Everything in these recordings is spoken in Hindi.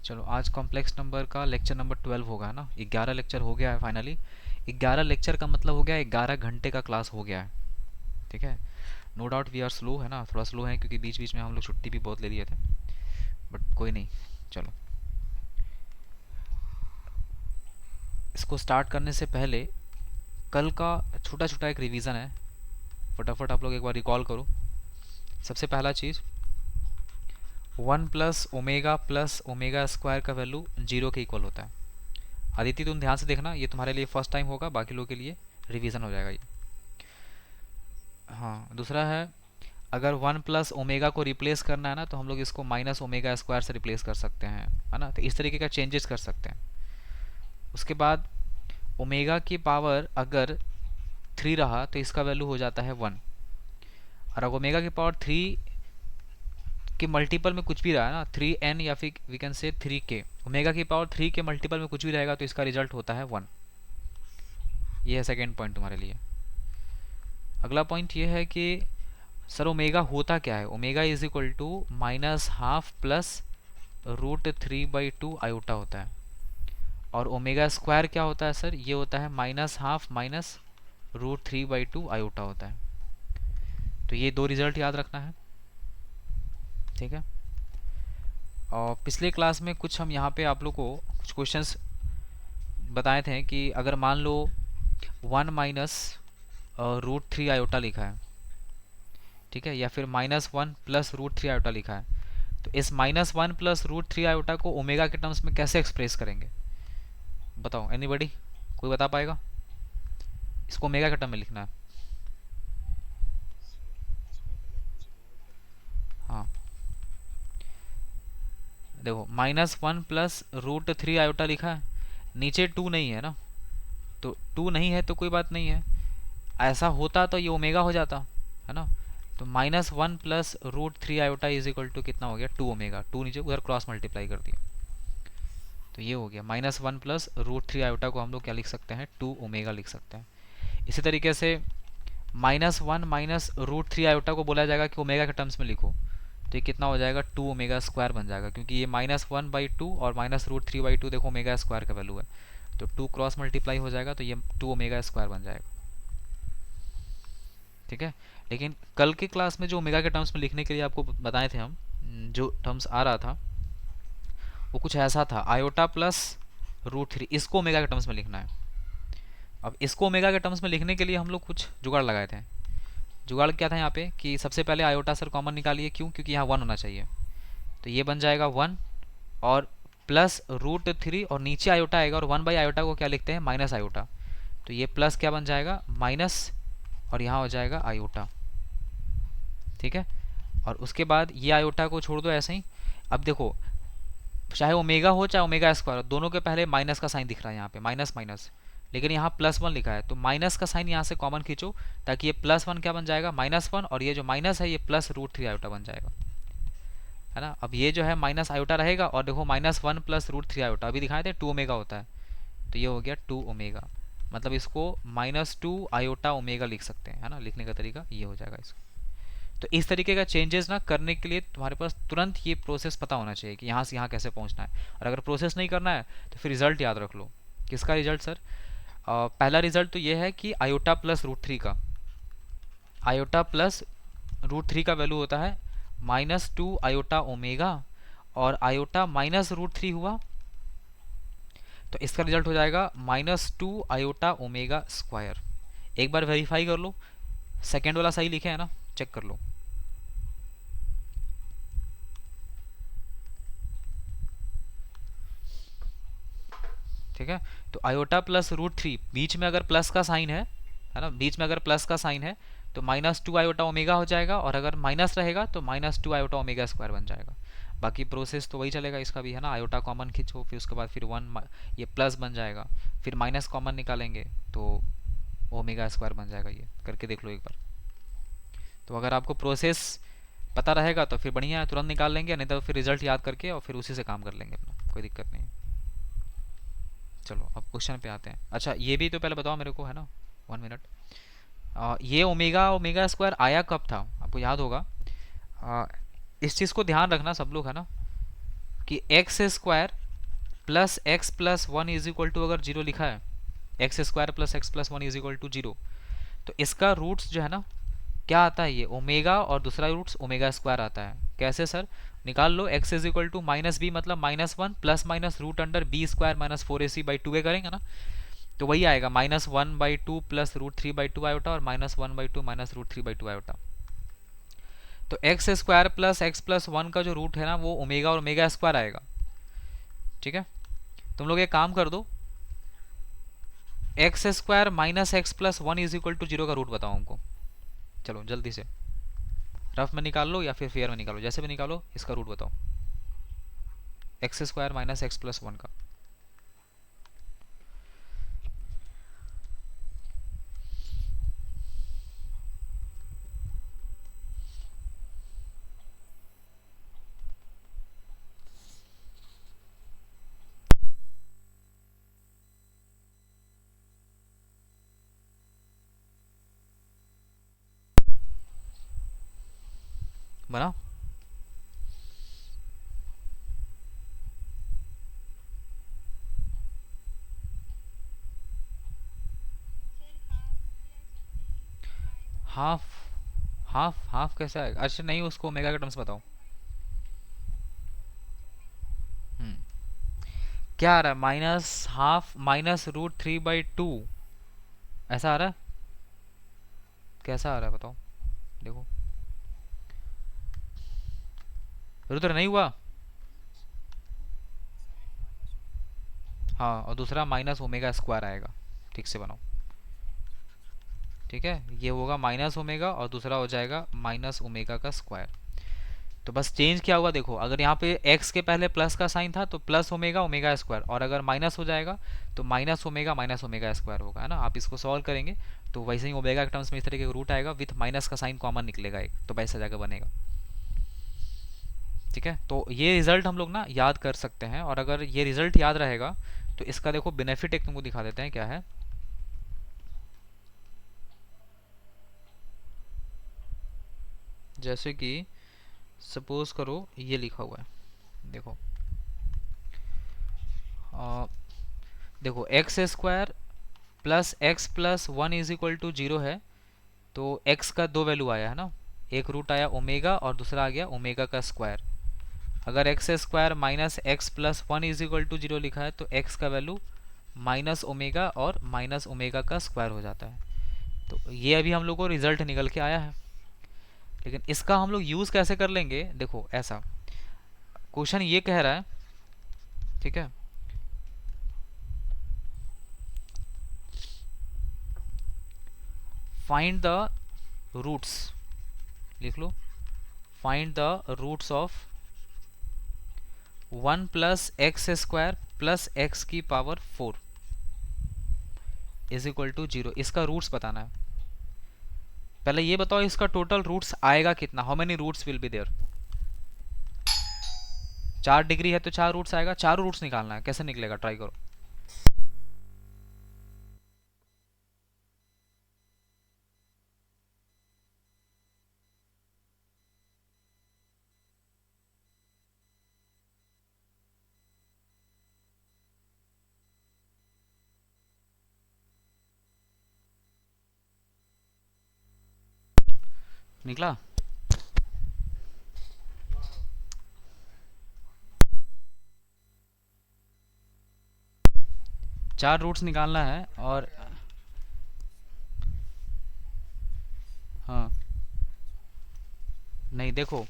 चलो आज कॉम्प्लेक्स नंबर का लेक्चर नंबर 12 होगा, है ना। 11 लेक्चर हो गया है फाइनली। 11 लेक्चर का मतलब हो गया 11 घंटे का क्लास हो गया है। ठीक है। No doubt we are slow, है ना, थोड़ा स्लो है क्योंकि बीच बीच में हम लोग छुट्टी भी बहुत ले लिए थे, बट कोई नहीं। चलो, इसको स्टार्ट करने से पहले कल का छोटा छोटा एक रिवीजन है, फटाफट आप लोग एक बार रिकॉल करो। सबसे पहला चीज़, 1 + ओमेगा का वैल्यू 0 के इक्वल होता है। आदित्य तुम ध्यान से देखना, ये तुम्हारे लिए फर्स्ट टाइम होगा, बाकी लोगों के लिए रिवीजन हो जाएगा ये। हाँ, दूसरा है, अगर 1 + ओमेगा को रिप्लेस करना है ना, तो हम लोग इसको -ओमेगा² से रिप्लेस कर सकते हैं, है ना। तो इस तरीके का चेंजेस कर सकते हैं। उसके बाद ओमेगा की पावर अगर 3 रहा तो इसका वैल्यू हो जाता है 1। और अगर ओमेगा की पावर 3 के मल्टीपल में कुछ भी रहा है ना, 3n या फिर we can say 3k, omega की पावर 3 के मल्टीपल में कुछ भी रहेगा तो इसका रिजल्ट होता है 1। ये है सेकेंड पॉइंट तुम्हारे लिए। अगला पॉइंट ये है कि सर ओमेगा होता क्या है। Omega is equal to -½ plus √3/2 iota होता है। और ओमेगा स्क्वायर क्या होता है सर, ये होता है -½ माइनस √3/2 आयोटा होता है। तो ये दो रिजल्ट याद रखना है, ठीक है। और पिछले क्लास में कुछ हम यहाँ पे आप लोग को कुछ क्वेश्चंस बताए थे कि अगर मान लो 1 माइनस √3 आयोटा लिखा है, ठीक है, या फिर -1 प्लस √3 आयोटा लिखा है, तो इस -1 प्लस √3 आयोटा को ओमेगा के टर्म्स में कैसे एक्सप्रेस करेंगे, बताओ एनीबडी, कोई बता पाएगा। इसको ओमेगा के टर्म में लिखना है। हाँ, देखो -1 प्लस √3 आयोटा लिखा है, नीचे 2 नहीं है ना, तो 2 नहीं है तो कोई बात नहीं है। ऐसा होता तो ये ओमेगा हो जाता, है ना। तो -1 plus √3 iota is equal to कितना हो गया, 2 ओमेगा। 2 नीचे उधर क्रॉस मल्टीप्लाई कर दिया, तो ये हो गया -1 प्लस √3 आयोटा को हम लोग क्या लिख सकते हैं, 2 ओमेगा लिख सकते हैं। इसी तरीके से -1 माइनस √3 आयोटा को बोला जाएगा कि ओमेगा के टर्म्स में लिखो, तो ये कितना हो जाएगा, 2 ओमेगा² बन जाएगा, क्योंकि ये -1/2 और -√3/2 देखो ओमेगा स्क्वायर का वैल्यू है, तो 2 क्रॉस मल्टीप्लाई हो जाएगा, तो ये 2 ओमेगा² बन जाएगा, ठीक है। लेकिन कल के क्लास में जो ओमेगा के टर्म्स में लिखने के लिए आपको बताए थे हम, जो टर्म्स आ रहा था वो कुछ ऐसा था, आयोटा प्लस √3, इसको ओमेगा के टर्म्स में लिखना है। अब इसको ओमेगा के टर्म्स में लिखने के लिए हम लोग कुछ जुगाड़ लगाए थे। जुगाड़ क्या था यहाँ पे कि सबसे पहले आयोटा सर कॉमन निकालिए, क्यों, क्योंकि यहाँ 1 होना चाहिए, तो ये बन जाएगा 1 और प्लस √3 और नीचे आयोटा आएगा, और 1/आयोटा को क्या लिखते हैं, माइनस आयोटा, तो ये प्लस क्या बन जाएगा, माइनस, और यहाँ हो जाएगा आयोटा, ठीक है। और उसके बाद ये आयोटा को छोड़ दो ऐसे ही। अब देखो, चाहे ओमेगा हो चाहे ओमेगा स्क्वायर, दोनों के पहले माइनस का साइन दिख रहा है यहाँ पे, माइनस माइनस, लेकिन यहाँ +1 लिखा है, तो माइनस का साइन यहाँ से कॉमन खींचो, ताकि ये +1 क्या बन जाएगा, -1, और ये जो माइनस है ये प्लस √3 आयोटा बन जाएगा, है ना। अब ये जो है माइनस आयोटा रहेगा, और देखो -1 प्लस √3 आयोटा अभी दिखाए थे 2 ओमेगा होता है, तो ये हो गया 2 ओमेगा। मतलब इसको -2 आयोटा ओमेगा लिख सकते हैं, है ना, लिखने का तरीका ये हो जाएगा इसको। तो इस तरीके का चेंजेस ना करने के लिए तुम्हारे पास तुरंत ये प्रोसेस पता होना चाहिए कि यहाँ से यहाँ कैसे पहुँचना है। और अगर प्रोसेस नहीं करना है तो फिर रिजल्ट याद रख लो। किसका रिजल्ट सर, पहला रिजल्ट तो ये है कि आयोटा प्लस √3 का, आयोटा प्लस √3 का वैल्यू होता है -2 आयोटा ओमेगा, और आयोटा माइनस √3 हुआ, तो इसका रिजल्ट हो जाएगा -2 आयोटा ओमेगा स्क्वायर। एक बार वेरीफाई कर लो, सेकेंड वाला सही लिखे है ना, चेक कर लो। ठीक है, तो आयोटा प्लस √3, बीच में अगर प्लस का साइन है ना, बीच में अगर प्लस का साइन है तो -2 आयोटा ओमेगा हो जाएगा, और अगर माइनस रहेगा तो -2 आयोटा ओमेगा स्क्वायर बन जाएगा। बाकी प्रोसेस तो वही चलेगा इसका भी, है ना। आयोटा कॉमन खींचो, फिर उसके बाद फिर 1 ये प्लस बन जाएगा, फिर माइनस कॉमन निकालेंगे तो ओमेगा स्क्वायर बन जाएगा। ये करके देख लो एक बार। तो अगर आपको प्रोसेस पता रहेगा तो फिर बढ़िया है, तुरंत निकाल लेंगे, नहीं तो फिर रिजल्ट याद करके और फिर उसी से काम कर लेंगे अपना, कोई दिक्कत नहीं है। चलो अब क्वेश्चन पे आते हैं। अच्छा ये भी तो पहले बताओ मेरे को, है ना, 1 मिनट। ये ओमेगा ओमेगा स्क्वायर आया कब था, आपको याद होगा। आ, इस चीज़ को ध्यान रखना सब लोग, है ना। कि x square plus x plus one is equal to, अगर जीरो लिखा है, x square plus x plus one is equal to zero, तो इसका रूट्स जो है ना क्या आता है, ये ओमेगा और दूसरा रूट्स ओमेगा स्क्वायर आता है। कैसे सर? निकाल लो, x is equal to minus b मतलब minus one plus minus root under b square minus four a c by two a करेंगे ना, तो वही आएगा minus one by two plus root three by two iota और minus one by two minus root three by two iota. तो x square plus x plus one का जो रूट है ना वो ओमेगा और ओमेगा स्क्वायर आएगा। ठीक है, तुम लोग एक काम कर दो, x square minus x plus one is equal to zero का रूट बताओ हमको। चलो जल्दी से, रफ में निकाल लो या फिर फेयर में निकालो, जैसे भी निकालो, इसका रूट बताओ x square minus x plus one का। बना? हाफ? हाफ हाफ कैसे आएगा? अच्छा नहीं, उसको ओमेगा के टर्म्स बताओ। हम्म, क्या आ रहा है? Minus half minus root three by two, ऐसा आ रहा है? कैसा आ रहा है बताओ, देखो। रुद्र नहीं हुआ? हाँ, और दूसरा माइनस ओमेगा स्क्वायर आएगा। ठीक से बनाओ। ठीक है, ये होगा माइनस ओमेगा और दूसरा हो जाएगा माइनस ओमेगा का स्क्वायर। तो बस चेंज क्या हुआ देखो, अगर यहाँ पे x के पहले प्लस का साइन था तो प्लस ओमेगा ओमेगा स्क्वायर, और अगर माइनस हो जाएगा तो माइनस ओमेगा स्क्वायर होगा, है ना। आप इसको सॉल्व करेंगे तो वैसे ही ओमेगा के टर्म्स में इस तरीके का रूट आएगा, विथ माइनस का साइन कॉमन निकलेगा एक, तो वैसा जगह बनेगा। ठीक है, तो ये रिजल्ट हम लोग ना याद कर सकते हैं, और अगर ये रिजल्ट याद रहेगा तो इसका देखो बेनिफिट एक तुमको दिखा देते हैं क्या है। जैसे कि सपोज करो ये लिखा हुआ है, देखो आ, देखो x square plus x plus one is equal to zero है, तो x का दो वैल्यू आया है ना, एक रूट आया ओमेगा और दूसरा आ गया ओमेगा का स्क्वायर। अगर x square minus x plus one is equal to zero लिखा है तो x का वैल्यू माइनस ओमेगा और माइनस ओमेगा का स्क्वायर हो जाता है। तो ये अभी हम लोग को रिजल्ट निकल के आया है, लेकिन इसका हम लोग यूज़ कैसे कर लेंगे, देखो ऐसा क्वेश्चन ये कह रहा है। ठीक है, फाइंड द रूट्स, लिख लो, find the roots of one plus x square plus x की power four is equal to zero, इसका रूट्स बताना है। पहले ये बताओ इसका टोटल रूट्स आएगा कितना, how many roots will be there. 4 degree है तो 4 रूट्स आएगा, चारों रूट्स निकालना है, कैसे निकलेगा ट्राई करो। निकला? चार रूट्स निकालना है, और हाँ नहीं देखो,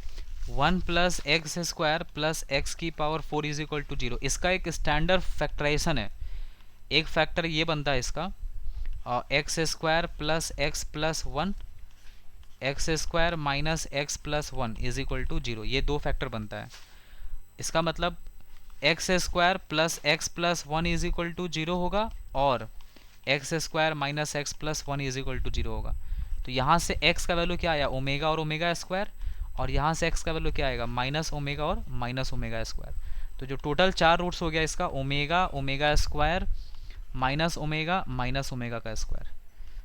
one plus x square plus x की power four is equal to zero, इसका एक स्टैंडर्ड फैक्टराइजेशन है। एक फैक्टर ये बनता है इसका, x square plus x plus one, x square minus x plus one is equal to zero, ये दो फैक्टर बनता है। इसका मतलब x square plus x plus one is equal to zero होगा, और x square minus x plus one is equal to zero होगा। तो यहाँ से x का वैल्यू क्या आया, ओमेगा और ओमेगा स्क्वायर, और यहाँ से x का वैल्यू क्या आएगा, माइनस ओमेगा और माइनस ओमेगा स्क्वायर। तो जो टोटल चार रूट्स हो गया इसका, omega omega square minus omega का square.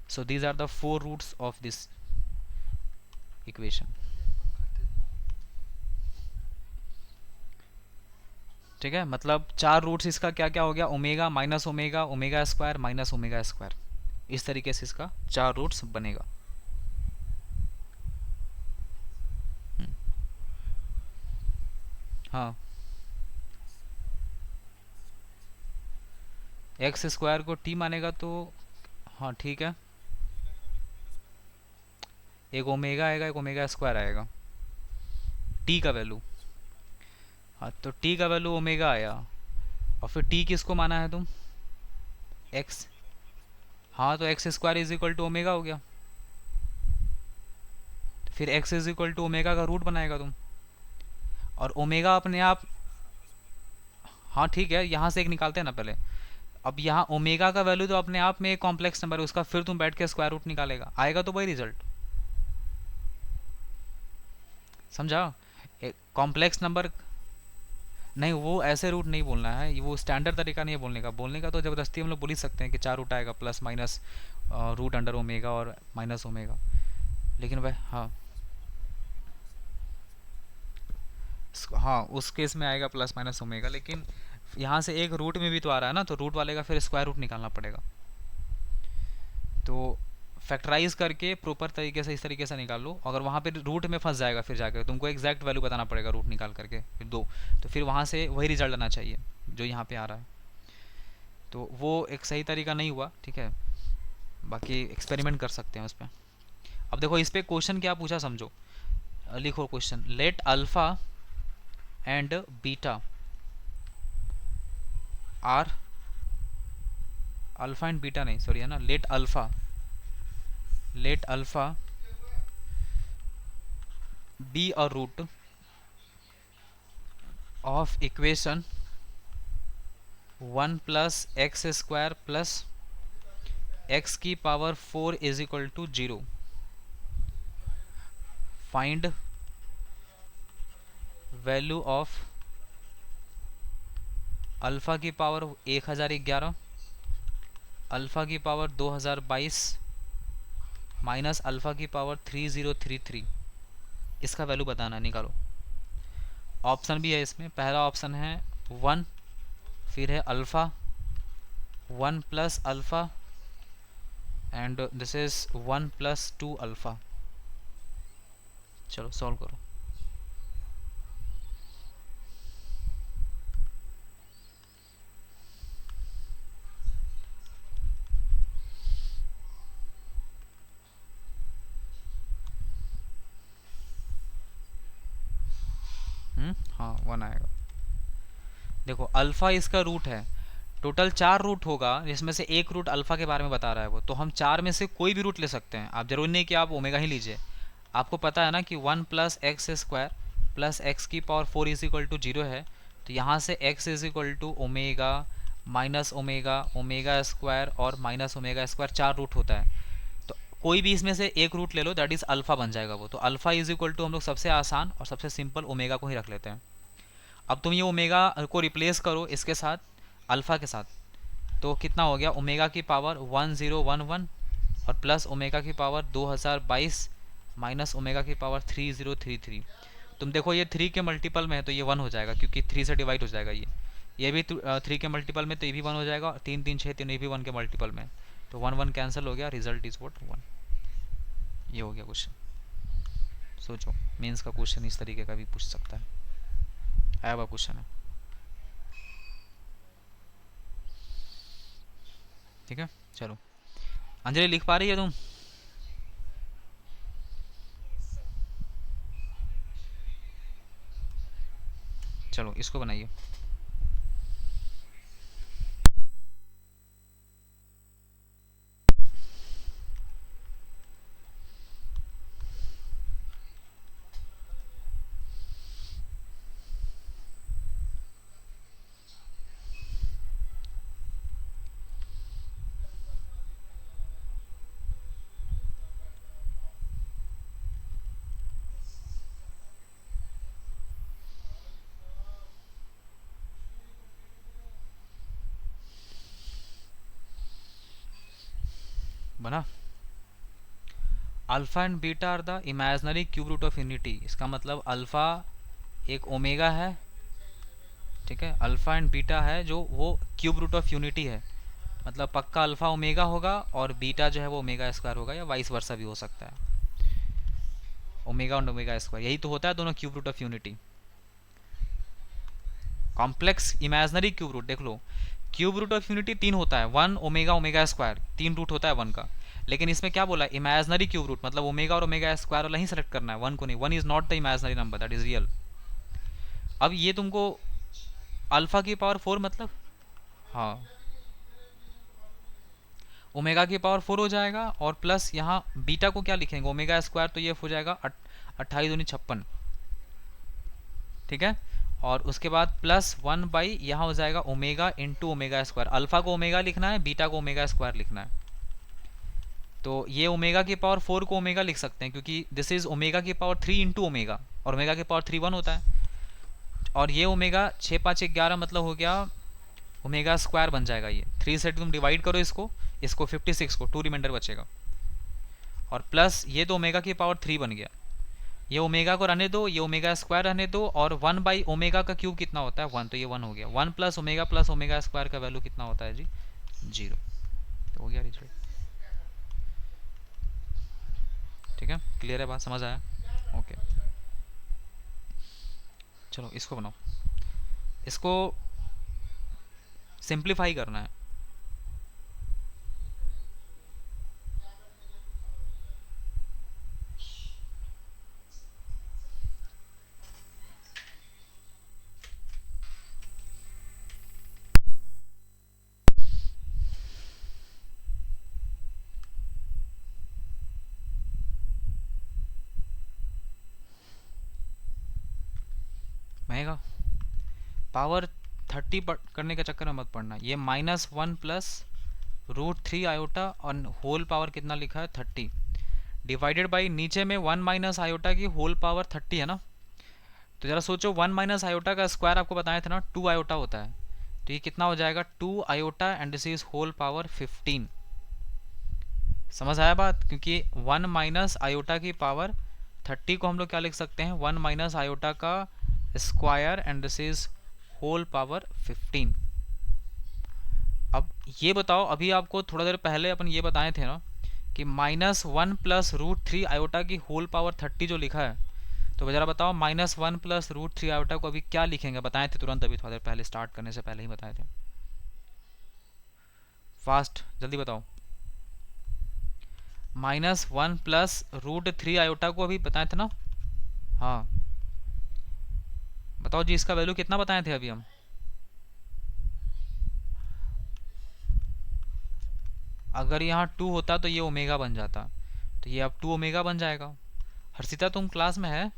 So these are the four roots of this equation. ठीक है, मतलब चार रूट्स इसका क्या क्या हो गया, omega minus omega, omega square minus omega square, इस तरीके से इसका चार रूट्स बनेगा। हम्म, हाँ, एक्स स्क्वायर को टी मानेगा तो हाँ ठीक है, एक ओमेगा आएगा एक ओमेगा स्क्वायर आएगा, टी का वैल्यू। हाँ तो टी का वैल्यू ओमेगा आया, और फिर टी किसको माना है तुम, एक्स। हाँ तो x square is equal to omega हो गया, तो फिर x is equal to omega का रूट बनाएगा तुम, और ओमेगा अपने आप। हाँ ठीक है, यहाँ से एक निकालते हैं ना पहले। अब यहाँ ओमेगा का वैल्यू तो अपने आप में एक कॉम्प्लेक्स नंबर है, उसका फिर तुम बैठ के स्क्वायर रूट निकालेगा, आएगा तो वही रिजल्ट। समझा, एक कॉम्प्लेक्स नंबर। नहीं, वो ऐसे रूट नहीं बोलना है, वो स्टैंडर्ड तरीका नहीं है बोलने का। बोलने का तो ज़बरदस्ती हम लोग बोल ही सकते हैं कि चार रूट आएगा plus minus root under omega और माइनस ओमेगा, लेकिन भाई हाँ, हाँ उस केस में आएगा प्लस माइनस ओमेगा, लेकिन यहाँ से एक रूट में भी तो आ रहा है ना, तो रूट वाले का फिर स्क्वायर रूट निकालना पड़ेगा। तो फैक्टराइज करके प्रॉपर तरीके से इस तरीके से निकाल लो, अगर वहाँ पे रूट में फंस जाएगा फिर जाकर तुमको एग्जैक्ट वैल्यू बताना पड़ेगा रूट निकाल करके फिर दो, तो फिर वहाँ से वही रिजल्ट आना चाहिए जो यहाँ पे आ रहा है। तो वो एक सही तरीका नहीं हुआ, ठीक है, बाकी एक्सपेरिमेंट कर सकते हैं उस पर। अब देखो इस पे क्वेश्चन क्या पूछा समझो, लिखो question, let alpha and beta are, alpha and beta नहीं सॉरी है ना, let alpha be a root of equation 1 plus x square plus x की power 4 is equal to 0, find value of alpha की पावर 1011, अल्फ़ा की पावर 2022 माइनस अल्फ़ा की पावर 3033, इसका वैल्यू बताना है, निकालो। ऑप्शन भी है इसमें, पहला ऑप्शन है 1, फिर है alpha 1 plus alpha and this is 1 plus 2 alpha. चलो सॉल्व करो। हाँ 1 आएगा। देखो अल्फ़ा इसका रूट है, टोटल चार रूट होगा जिसमें से एक रूट अल्फ़ा के बारे में बता रहा है वो, तो हम चार में से कोई भी रूट ले सकते हैं, आप जरूरी नहीं कि आप ओमेगा ही लीजिए। आपको पता है ना कि 1 plus x square plus x की पावर 4 इज इक्वल टू 0 है, तो यहाँ से x is equal to omega minus omega omega square और माइनस ओमेगा स्क्वायर, चार रूट होता है। तो कोई भी इसमें से एक रूट ले लो, दैट इज़ अल्फ़ा बन जाएगा वो, तो अल्फ़ा इज इक्वल टू हम लोग सबसे आसान और सबसे सिंपल ओमेगा को ही रख लेते हैं। अब तुम ये ओमेगा को रिप्लेस करो इसके साथ, अल्फ़ा के साथ, तो कितना हो गया, ओमेगा की पावर 1011 और प्लस ओमेगा की पावर 2022 माइनस ओमेगा की पावर 3033। तुम देखो ये 3 के मल्टीपल में है तो ये 1 हो जाएगा, क्योंकि 3 से डिवाइड हो जाएगा ये भी 3 के मल्टीपल में, तो ये भी 1 हो जाएगा, और 3 3 6 3 ये भी 1 के मल्टीपल में, तो 1 1 कैंसिल हो गया, रिजल्ट इज वोट 1। ये हो गया क्वेश्चन। सोचो मेंस का क्वेश्चन इस तरीके का भी पूछ सकता है, आया हुआ क्वेश्चन है, ठीक है। चलो अंजलि लिख पा रही है तुम? चलो इसको बनाइए। बना, alpha and beta are the imaginary cube root of unity, इसका मतलब अल्फा एक ओमेगा है ठीक है, अल्फ़ा एंड बीटा है जो वो क्यूब रूट ऑफ यूनिटी है, मतलब पक्का अल्फ़ा ओमेगा होगा और बीटा जो है वो ओमेगा स्क्वायर होगा, या वाइस वर्सा भी हो सकता है, ओमेगा और ओमेगा स्क्वायर, यही तो होता है दोनों cube root of unity. Complex imaginary cube root देख लो, क्यूब रूट ऑफ यूनिटी तीन होता है, वन ओमेगा ओमेगा स्क्वायर, तीन रूट होता है वन का, लेकिन इसमें क्या बोला, इमेजनरी क्यूब रूट, मतलब ओमेगा और ओमेगा स्क्वायर वाला ही सेलेक्ट करना है, वन को नहीं, one is not the imaginary number, that is real. अब ये तुमको अल्फा की पावर फोर मतलब, हाँ ओमेगा की पावर फोर हो जाएगा, और प्लस यहाँ बीटा को क्या लिखेंगे, ओमेगा स्क्वायर, तो ये हो जाएगा 28×56, ठीक है, और उसके बाद प्लस वन बाई यहाँ हो जाएगा omega into omega square, alpha को ओमेगा लिखना है, बीटा को ओमेगा स्क्वायर लिखना है, तो ये ओमेगा की पावर फोर को ओमेगा लिख सकते हैं क्योंकि दिस इज ओमेगा की पावर थ्री इंटू ओमेगा, और ओमेगा की पावर थ्री वन होता है, और ये ओमेगा 6×5=11 मतलब हो गया ओमेगा स्क्वायर बन जाएगा, ये थ्री से तुम डिवाइड करो इसको, इसको 56 को, टू रिमाइंडर बचेगा, और प्लस ये तो ओमेगा की पावर थ्री बन गया, ये ओमेगा को रहने दो, ये ओमेगा स्क्वायर रहने दो, और वन बाई ओमेगा का क्यूब कितना होता है, वन, तो ये वन हो गया, वन प्लस ओमेगा स्क्वायर का वैल्यू कितना होता है जी, जीरो, तो हो गया रिजल्ट। ठीक है, क्लियर है, बात समझ आया, ओके। चलो इसको बनाओ, इसको सिंप्लीफाई करना है। महंगा पावर 30 करने के चक्कर में मत पड़ना, ये -1 प्लस √3 आयोटा और होल पावर कितना लिखा है 30, डिवाइडेड बाई नीचे में 1 माइनस आयोटा की होल पावर 30 है ना, तो जरा सोचो 1 माइनस आयोटा का स्क्वायर आपको बताया था ना 2 आयोटा होता है, तो ये कितना हो जाएगा 2 iota and this is whole power 15। समझ आया बात, क्योंकि 1 माइनस आयोटा की पावर 30 को हम लोग क्या लिख सकते हैं, 1 माइनस आयोटा का square and this is whole power 15। अब ये बताओ, अभी आपको थोड़ा देर पहले अपन ये बताए थे ना कि -1 प्लस √3 आयोटा की होल पावर 30 जो लिखा है, तो जरा बताओ -1 प्लस √3 आयोटा को अभी क्या लिखेंगे, बताए थे तुरंत, अभी थोड़ा देर पहले स्टार्ट करने से पहले ही बताए थे, फास्ट जल्दी बताओ। -1 प्लस √3 आयोटा को अभी बताए थे ना, हाँ बताओ जी, इसका वैल्यू कितना बताए थे अभी हम, अगर यहाँ 2 होता तो ये ओमेगा बन जाता, तो ये अब 2 ओमेगा बन जाएगा। हर्षिता तुम क्लास में है,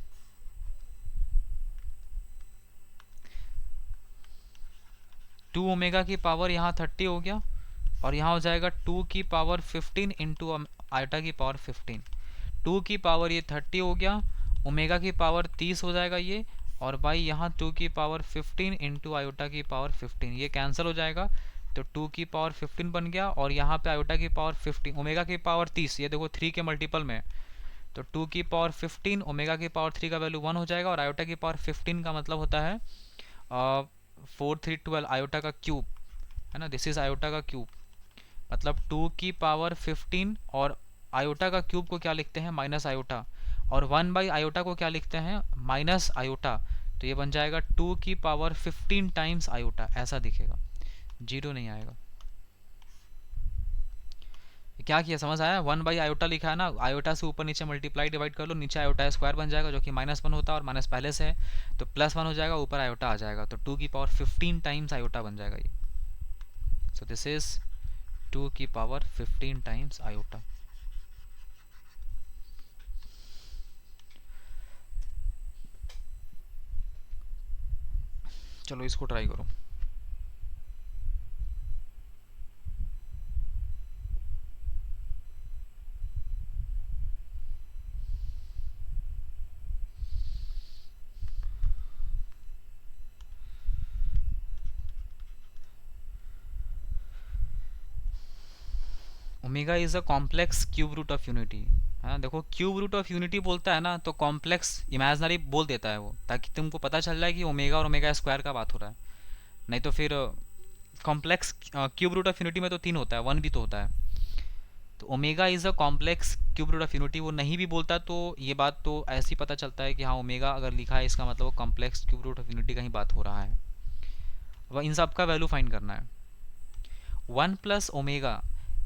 2 ओमेगा की पावर यहाँ 30 हो गया, और यहाँ हो जाएगा 2 की पावर 15 इंटू आयोटा की पावर 15, 2 की पावर ये 30 हो गया, ओमेगा की पावर 30 हो जाएगा ये, और बाई यहाँ 2 की पावर 15 इंटू आयोटा की पावर 15, ये कैंसिल हो जाएगा, तो 2 की पावर 15 बन गया, और यहाँ पे आयोटा की पावर 15, ओमेगा की पावर 30, ये देखो 3 के मल्टीपल में, तो 2 की पावर 15, ओमेगा की पावर 3 का वैल्यू 1 हो जाएगा, और आयोटा की पावर 15 का मतलब होता है 4 3 12 आयोटा का क्यूब, है ना, दिस इज आयोटा का क्यूब, मतलब 2 की पावर 15 और आयोटा का क्यूब को क्या लिखते हैं, माइनस आयोटा, और 1 बाई आयोटा को क्या लिखते हैं, माइनस आयोटा, तो ये बन जाएगा 2 की पावर 15 टाइम्स आयोटा, ऐसा दिखेगा, जीरो नहीं आएगा। क्या किया, समझ आया, 1 बाई आयोटा लिखा है ना, आयोटा से ऊपर नीचे मल्टीप्लाई डिवाइड कर लो, नीचे आयोटा स्क्वायर बन जाएगा जो कि -1 होता है, और माइनस पहले से है तो +1 हो जाएगा, ऊपर आयोटा आ जाएगा, तो 2 की पावर 15 टाइम्स आयोटा बन जाएगा ये, सो दिस इज 2 की पावर 15 टाइम्स आयोटा। चलो इसको ट्राई करो, omega is a complex cube root of unity, है ना, देखो क्यूब रूट ऑफ यूनिटी बोलता है ना तो कॉम्प्लेक्स इमेजनरी बोल देता है वो, ताकि तुमको पता चल जाए कि ओमेगा और ओमेगा स्क्वायर का बात हो रहा है, नहीं तो फिर complex cube root of unity में तो 3 होता है, 1 भी तो होता है। तो omega is a complex cube root of unity, वो नहीं भी बोलता तो ये बात तो ऐसे ही पता चलता है कि हाँ ओमेगा अगर लिखा है इसका मतलब वो complex cube root of unity का ही बात हो रहा है। अब इन सब का वैल्यू फाइंड करना है। 1 प्लस ओमेगा,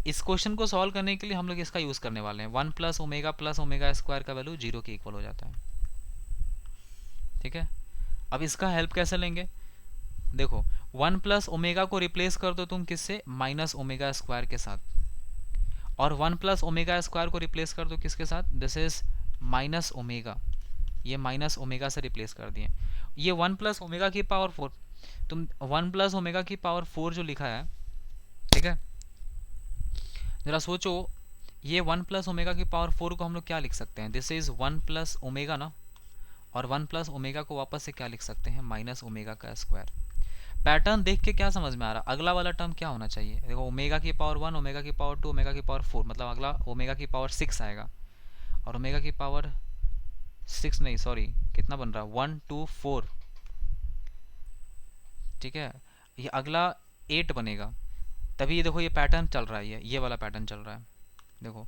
इस क्वेश्चन को सॉल्व करने के लिए हम लोग इसका यूज़ करने वाले हैं। 1 प्लस ओमेगा का वैल्यू 0 के इक्वल हो जाता है। ठीक है, अब इसका हेल्प कैसे लेंगे? देखो 1 प्लस ओमेगा को रिप्लेस कर दो तुम किससे, -ओमेगा स्क्वायर के साथ। और 1 प्लस ओमेगा स्क्वायर को रिप्लेस कर दो किसके साथ, दिस इज -ओमेगा। ये -ओमेगा से रिप्लेस कर दिए। ये 1 प्लस ओमेगा की पावर 4, तुम 1 प्लस ओमेगा की पावर 4 जो लिखा है, ठीक है, जरा सोचो, ये 1 प्लस ओमेगा की पावर 4 को हम लोग क्या लिख सकते हैं, दिस इज 1 प्लस ओमेगा ना, और 1 प्लस ओमेगा को वापस से क्या लिख सकते हैं, -ओमेगा का स्क्वायर। पैटर्न देख के क्या समझ में आ रहा, अगला वाला टर्म क्या होना चाहिए, देखो ओमेगा की पावर 1, ओमेगा की पावर 2, ओमेगा की पावर 4, मतलब अगला ओमेगा की पावर 6 आएगा। और ओमेगा की पावर 6 नहीं, सॉरी, कितना बन रहा है, 1 2 4। ठीक है, ये अगला 8 बनेगा। तभी ये देखो ये पैटर्न चल रहा है, ये वाला पैटर्न चल रहा है। देखो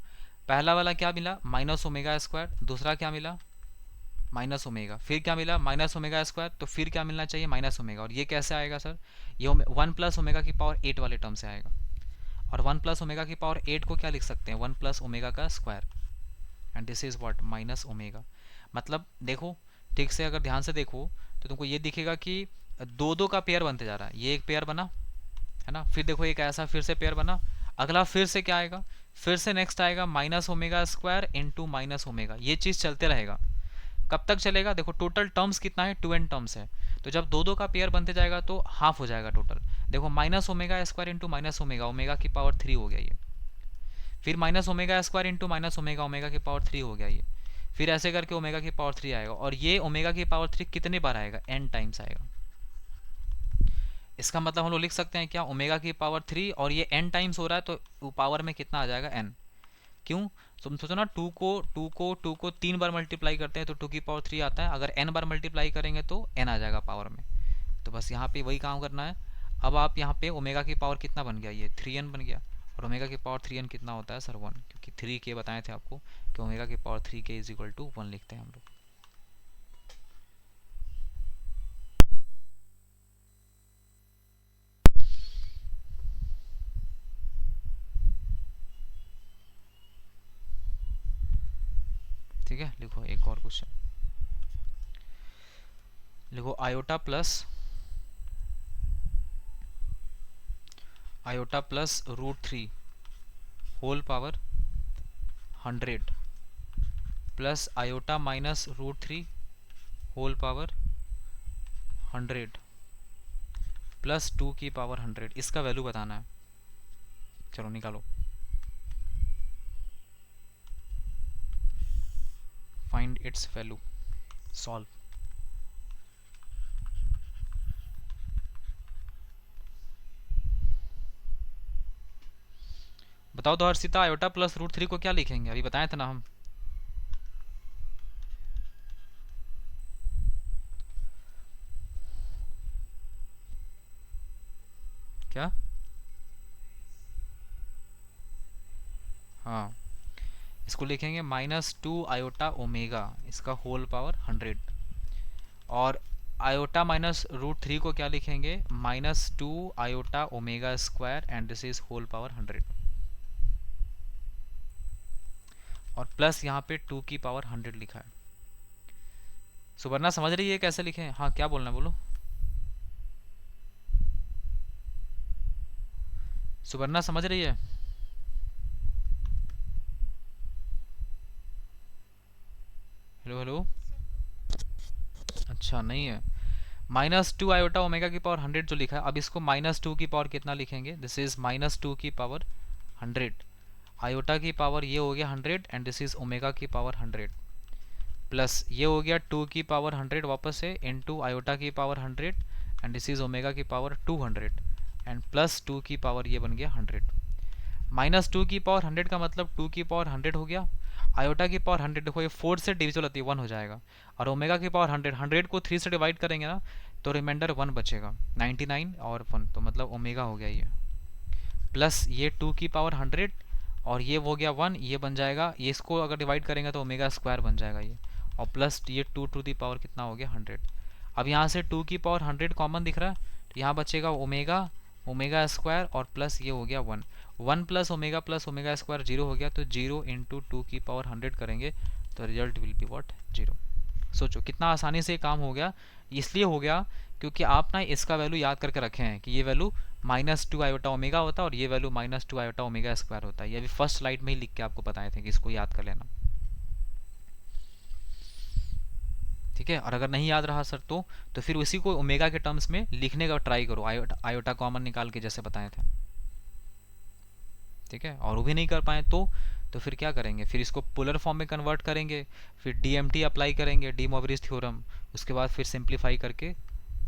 पहला वाला क्या मिला, -ओमेगा स्क्वायर, दूसरा क्या मिला, -ओमेगा, फिर क्या मिला, -ओमेगा स्क्वायर, तो फिर क्या मिलना चाहिए, -ओमेगा। और ये कैसे आएगा सर, ये 1 प्लस ओमेगा की पावर 8 वाले टर्म से आएगा। और 1 प्लस ओमेगा की पावर 8 को क्या लिख सकते हैं, 1 प्लस ओमेगा का square, and this is what, -omega. मतलब देखो ठीक से, अगर ध्यान से देखो तो तुमको ये दिखेगा कि दो दो का पेयर बनते जा रहा है, ये एक पेयर बना है ना, फिर देखो एक ऐसा फिर से पेयर बना, अगला फिर से क्या आएगा, फिर से नेक्स्ट आएगा -ओमेगा स्क्वायर इंटू -ओमेगा। ये चीज़ चलते रहेगा। कब तक चलेगा, देखो टोटल टर्म्स कितना है, 2n टर्म्स है। तो जब दो दो का पेयर बनते जाएगा तो हाफ हो जाएगा टोटल। देखो -omega square into -omega, omega की पावर 3 हो गया ये। फिर -omega square into -omega, omega की पावर 3 हो गया ये। फिर ऐसे करके ओमेगा की पावर 3 आएगा, और ये ओमेगा की पावर 3 कितने बार आएगा, n टाइम्स आएगा। इसका मतलब हम लोग लिख सकते हैं क्या, ओमेगा की पावर 3 और ये n टाइम्स हो रहा है, तो पावर में कितना आ जाएगा, n। क्यों, तुम सोचो ना, टू को 3 बार मल्टीप्लाई करते हैं तो 2 की पावर 3 आता है, अगर n बार मल्टीप्लाई करेंगे तो n आ जाएगा पावर में। तो बस यहाँ पे वही काम करना है। अब आप यहाँ पे ओमेगा की पावर कितना बन गया, ये 3n बन गया। और ओमेगा की पावर 3n कितना होता है सर, 1, क्योंकि 3 के बताए थे आपको कि ओमेगा की पावर 3 के इज इक्वल टू 1 लिखते हैं हम लोग। ठीक है, लिखो एक और क्वेश्चन, लिखो iota plus √3 whole power 100 plus iota -√3 whole power 100 plus 2 की पावर 100, इसका वैल्यू बताना है। चलो निकालो, फाइंड इट्स वैल्यू, सॉल्व। बताओ तो हर्षिता, आयोटा प्लस √3 को क्या लिखेंगे, अभी बताए थे ना हम। क्या, हाँ, इसको लिखेंगे -2 आयोटा ओमेगा, इसका होल पावर 100। और आयोटा -√3 को क्या लिखेंगे, -2 iota omega square, and this is whole power 100। और प्लस यहाँ पे 2 की पावर 100 लिखा है। सुवर्णा समझ रही है कैसे लिखे हैं, हाँ क्या बोलना है बोलो। सुवर्णा समझ रही है, हेलो हेलो, अच्छा नहीं है। -2 आयोटा ओमेगा की पावर 100 जो लिखा है, अब इसको -2 की पावर कितना लिखेंगे, दिस इज -2 की पावर 100। आयोटा की पावर ये हो गया 100, एंड दिस इज ओमेगा की पावर 100, प्लस ये हो गया 2 की पावर 100 वापस से इनटू आयोटा की power 100, and this is omega की पावर 200, एंड प्लस 2 की पावर ये बन गया 100। -2 की पावर 100 का मतलब 2 की पावर 100 हो गया। आयोटा की पावर 100 देखो ये 4 से डिविजिबल होती है, 1 हो जाएगा। और ओमेगा की पावर 100, 100 को 3 से डिवाइड करेंगे ना, तो रिमाइंडर 1 बचेगा, 99 और 1, तो मतलब ओमेगा हो गया ये, प्लस ये 2 की पावर 100 और ये हो गया 1, ये बन जाएगा, ये इसको अगर डिवाइड करेंगे तो ओमेगा स्क्वायर बन जाएगा ये, और प्लस ये 2 टू दी पावर कितना हो गया 100। अब यहाँ से 2 की पावर 100 कॉमन दिख रहा है, तो यहाँ बचेगा ओमेगा, ओमेगा स्क्वायर और प्लस ये हो गया 1, 1 प्लस ओमेगा स्क्वायर 0 हो गया, तो 0 इंटू 2 की पावर 100 करेंगे तो रिजल्ट विल बी व्हाट 0। सोचो कितना आसानी से काम हो गया, इसलिए हो गया क्योंकि आप ना इसका वैल्यू याद करके रखे हैं कि ये वैल्यू -2 आयोटा ओमेगा होता है और ये वैल्यू -2 आयोटा ओमेगा स्क्वायर होता है। ये अभी फर्स्ट स्लाइड में ही लिख के आपको बताए थे कि इसको याद कर लेना, ठीक है। और अगर नहीं याद रहा सर तो फिर उसी को ओमेगा के टर्म्स में लिखने का ट्राई करो, आयोटा आयोटा कॉमन निकाल के जैसे बताए थे, ठीक है। और वो भी नहीं कर पाए तो फिर क्या करेंगे, फिर इसको पोलर फॉर्म में कन्वर्ट करेंगे, फिर डीएमटी अप्लाई करेंगे, डी मोवरिज थ्योरम, उसके बाद फिर सिंप्लीफाई करके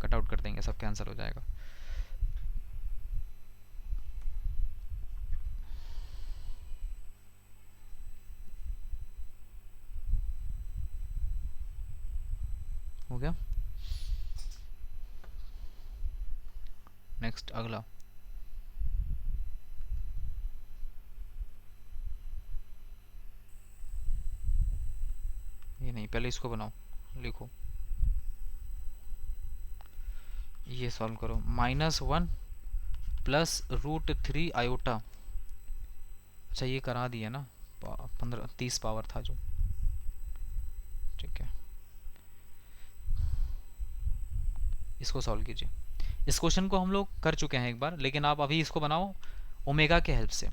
कट आउट कर देंगे, सब कैंसिल हो जाएगा। हो गया। नेक्स्ट अगला, ये नहीं, पहले इसको बनाओ, लिखो, ये सॉल्व करो, -1 प्लस √3 आयोटा, अच्छा ये करा दिया ना, 30 पावर था जो, ठीक है। इसको सॉल्व कीजिए, इस क्वेश्चन को हम लोग कर चुके हैं एक बार, लेकिन आप अभी इसको बनाओ ओमेगा के हेल्प से।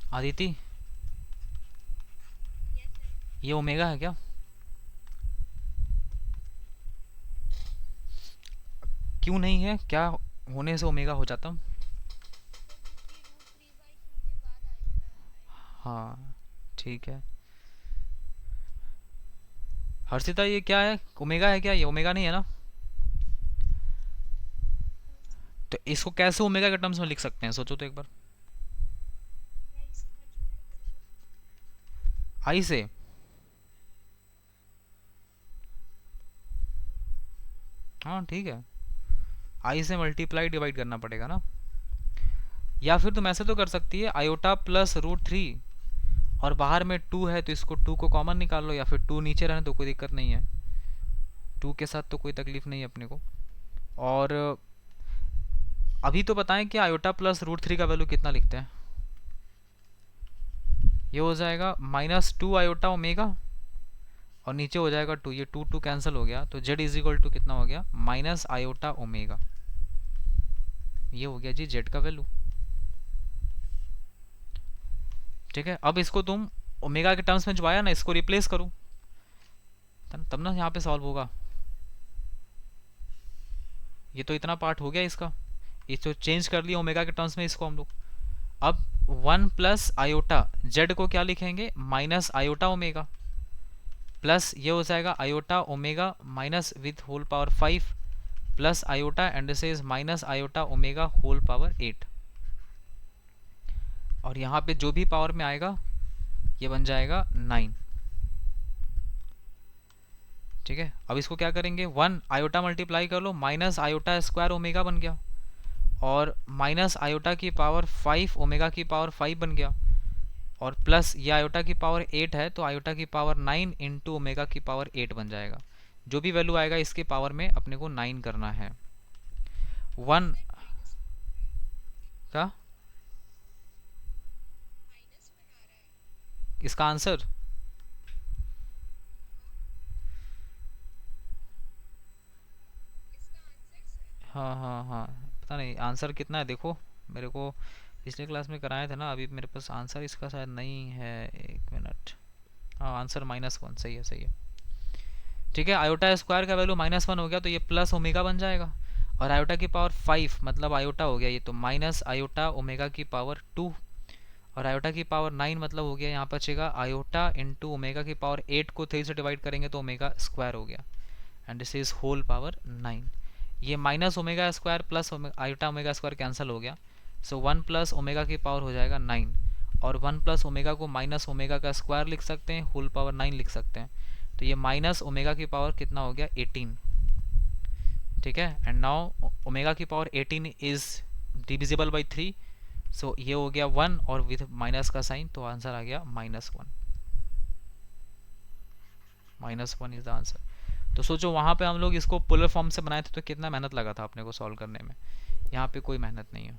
आदिति, ये ओमेगा है क्या? क्यों नहीं है, क्या होने से ओमेगा हो जाता? हाँ ठीक है। हर्षिता ये क्या है, ओमेगा है क्या? ये ओमेगा नहीं है ना? तो इसको कैसे ओमेगा के टर्म्स में लिख सकते हैं, सोचो तो एक बार। आई से, हाँ ठीक है, आई से मल्टीप्लाई डिवाइड करना पड़ेगा ना, या फिर तुम ऐसे तो कर सकती है आयोटा प्लस √3 और बाहर में 2 है तो इसको 2 को कॉमन निकाल लो, या फिर 2 नीचे रहने तो कोई दिक्कत नहीं है, 2 के साथ तो कोई तकलीफ नहीं है अपने को। और अभी तो बताएं कि आयोटा प्लस √3 का वैल्यू कितना लिखते हैं, ये हो जाएगा -2 आयोटा ओमेगा और नीचे हो जाएगा 2, ये 2 2 कैंसिल हो गया, तो z इज इक्वल टू कितना हो गया, माइनस आयोटा ओमेगा, ये हो गया जी z का वैल्यू, ठीक है। अब इसको तुम ओमेगा के टर्म्स में जो आया ना, इसको रिप्लेस करो, तब ना यहाँ पे सॉल्व होगा। ये तो इतना पार्ट हो गया इसका, इसको चेंज कर लिया ओमेगा के टर्म्स में इसको हम लोग। अब 1 प्लस आयोटा, जेड को क्या लिखेंगे, माइनस आयोटा ओमेगा, प्लस ये हो जाएगा iota omega minus with whole power 5 plus iota and से is minus iota omega whole power 8, और यहाँ पे जो भी पावर में आएगा ये बन जाएगा 9, ठीक है। अब इसको क्या करेंगे, 1 आयोटा मल्टीप्लाई कर लो, माइनस आयोटा स्क्वायर ओमेगा बन गया, और माइनस आयोटा की पावर 5 ओमेगा की पावर 5 बन गया, और प्लस ये आयोटा की पावर 8 है तो आयोटा की पावर 9 इंटू ओमेगा की पावर 8 बन जाएगा। जो भी वैल्यू आएगा इसके पावर में अपने को 9 करना है। 1 का इसका आंसर, हाँ हाँ हाँ, पता नहीं आंसर कितना है, देखो मेरे को पिछले क्लास में कराए थे ना, अभी मेरे पास आंसर इसका शायद नहीं है, एक मिनट, हाँ आंसर -1, सही है सही है, ठीक है। आयोटा स्क्वायर का वैल्यू -1 हो गया तो ये प्लस ओमेगा बन जाएगा, और आयोटा की पावर 5 मतलब आयोटा हो गया ये, तो माइनस आयोटा ओमेगा की पावर 2, और आयोटा की पावर 9 मतलब हो गया यहाँ बचेगा आयोटा इंटू ओमेगा की पावर 8 को 3 से डिवाइड करेंगे तो ओमेगा स्क्वायर हो गया, and this is whole power 9। ये minus omega square plus iota omega square cancel हो गया, सो 1 प्लस ओमेगा की पावर हो जाएगा 9, और 1 प्लस ओमेगा को माइनस ओमेगा का स्क्वायर लिख सकते हैं, होल पावर 9 लिख सकते हैं। तो ये माइनस ओमेगा की पावर कितना हो गया 18, ठीक है। एंड नाउ ओमेगा की पावर 18 इज डिविजिबल बाई 3, सो ये हो गया 1 और विथ माइनस का साइन, तो आंसर आ गया -1। -1 इज द आंसर। तो सोचो वहाँ पे हम लोग इसको पोलर फॉर्म से बनाए थे तो कितना मेहनत लगा था अपने को सॉल्व करने में, यहाँ पे कोई मेहनत नहीं है।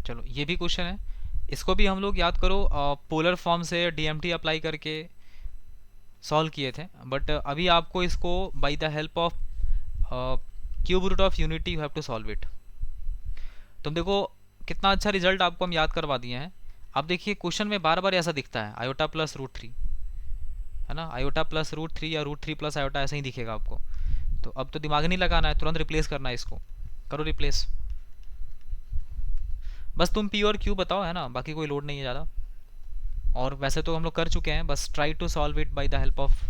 चलो ये भी क्वेश्चन है, इसको भी हम लोग याद करो पोलर फॉर्म से डीएमटी अप्लाई करके सॉल्व किए थे, बट अभी आपको इसको by the help of cube root of unity you have to solve it. तुम देखो कितना अच्छा रिजल्ट आपको हम याद करवा दिए हैं। अब देखिए क्वेश्चन में बार बार ऐसा दिखता है आयोटा प्लस √3, है ना, आयोटा प्लस √3 या √3 प्लस आयोटा ऐसा ही दिखेगा आपको। तो अब तो दिमाग नहीं लगाना है, तुरंत रिप्लेस करना है इसको, करो रिप्लेस। बस तुम पी और क्यू बताओ, है ना, बाकी कोई लोड नहीं है ज़्यादा। और वैसे तो हम लोग कर चुके हैं, बस try to solve it by the help of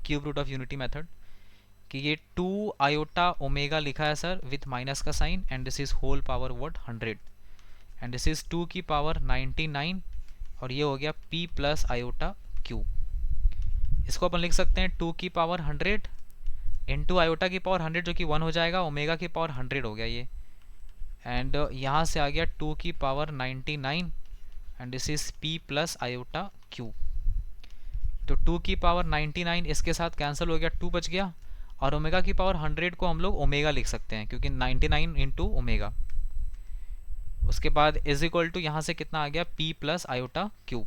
cube root of unity method. कि ये 2 आयोटा ओमेगा लिखा है सर विथ माइनस का sign, and this is whole power what 100, and this is 2 की पावर 99, और ये हो गया p प्लस आयोटा q। इसको अपन लिख सकते हैं 2 की पावर 100 इंटू आयोटा की पावर 100 जो कि 1 हो जाएगा, ओमेगा की पावर 100 हो गया ये, एंड यहाँ से आ गया 2 की power 99, and this is p plus iota q। तो 2 की पावर 99 इसके साथ कैंसिल हो गया, 2 बच गया, और ओमेगा की पावर 100 को हम लोग ओमेगा लिख सकते हैं क्योंकि 99 इंटू ओमेगा। उसके बाद इज इक्वल टू यहाँ से कितना आ गया p plus iota q।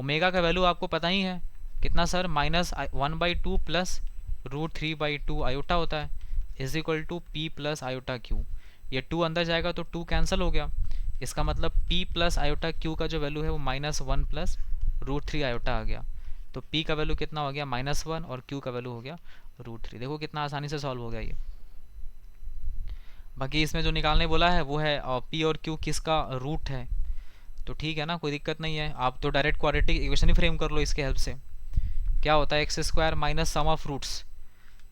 Omega का वैल्यू आपको पता ही है कितना सर, -1/2 प्लस √3/2 आयोटा होता है, is equal to p plus iota q। ये 2 अंदर जाएगा तो 2 कैंसिल हो गया, इसका मतलब p प्लस आयोटा q का जो वैल्यू है वो -1 प्लस √3 आयोटा आ गया। तो p का वैल्यू कितना हो गया -1 और q का वैल्यू हो गया √3। देखो कितना आसानी से सॉल्व हो गया ये। बाकी इसमें जो निकालने बोला है वो है p और q किसका रूट है, तो ठीक है ना, कोई दिक्कत नहीं है। आप तो डायरेक्ट क्वाड्रेटिक इक्वेशन ही फ्रेम कर लो इसके हेल्प से। क्या होता है x square minus sum of roots,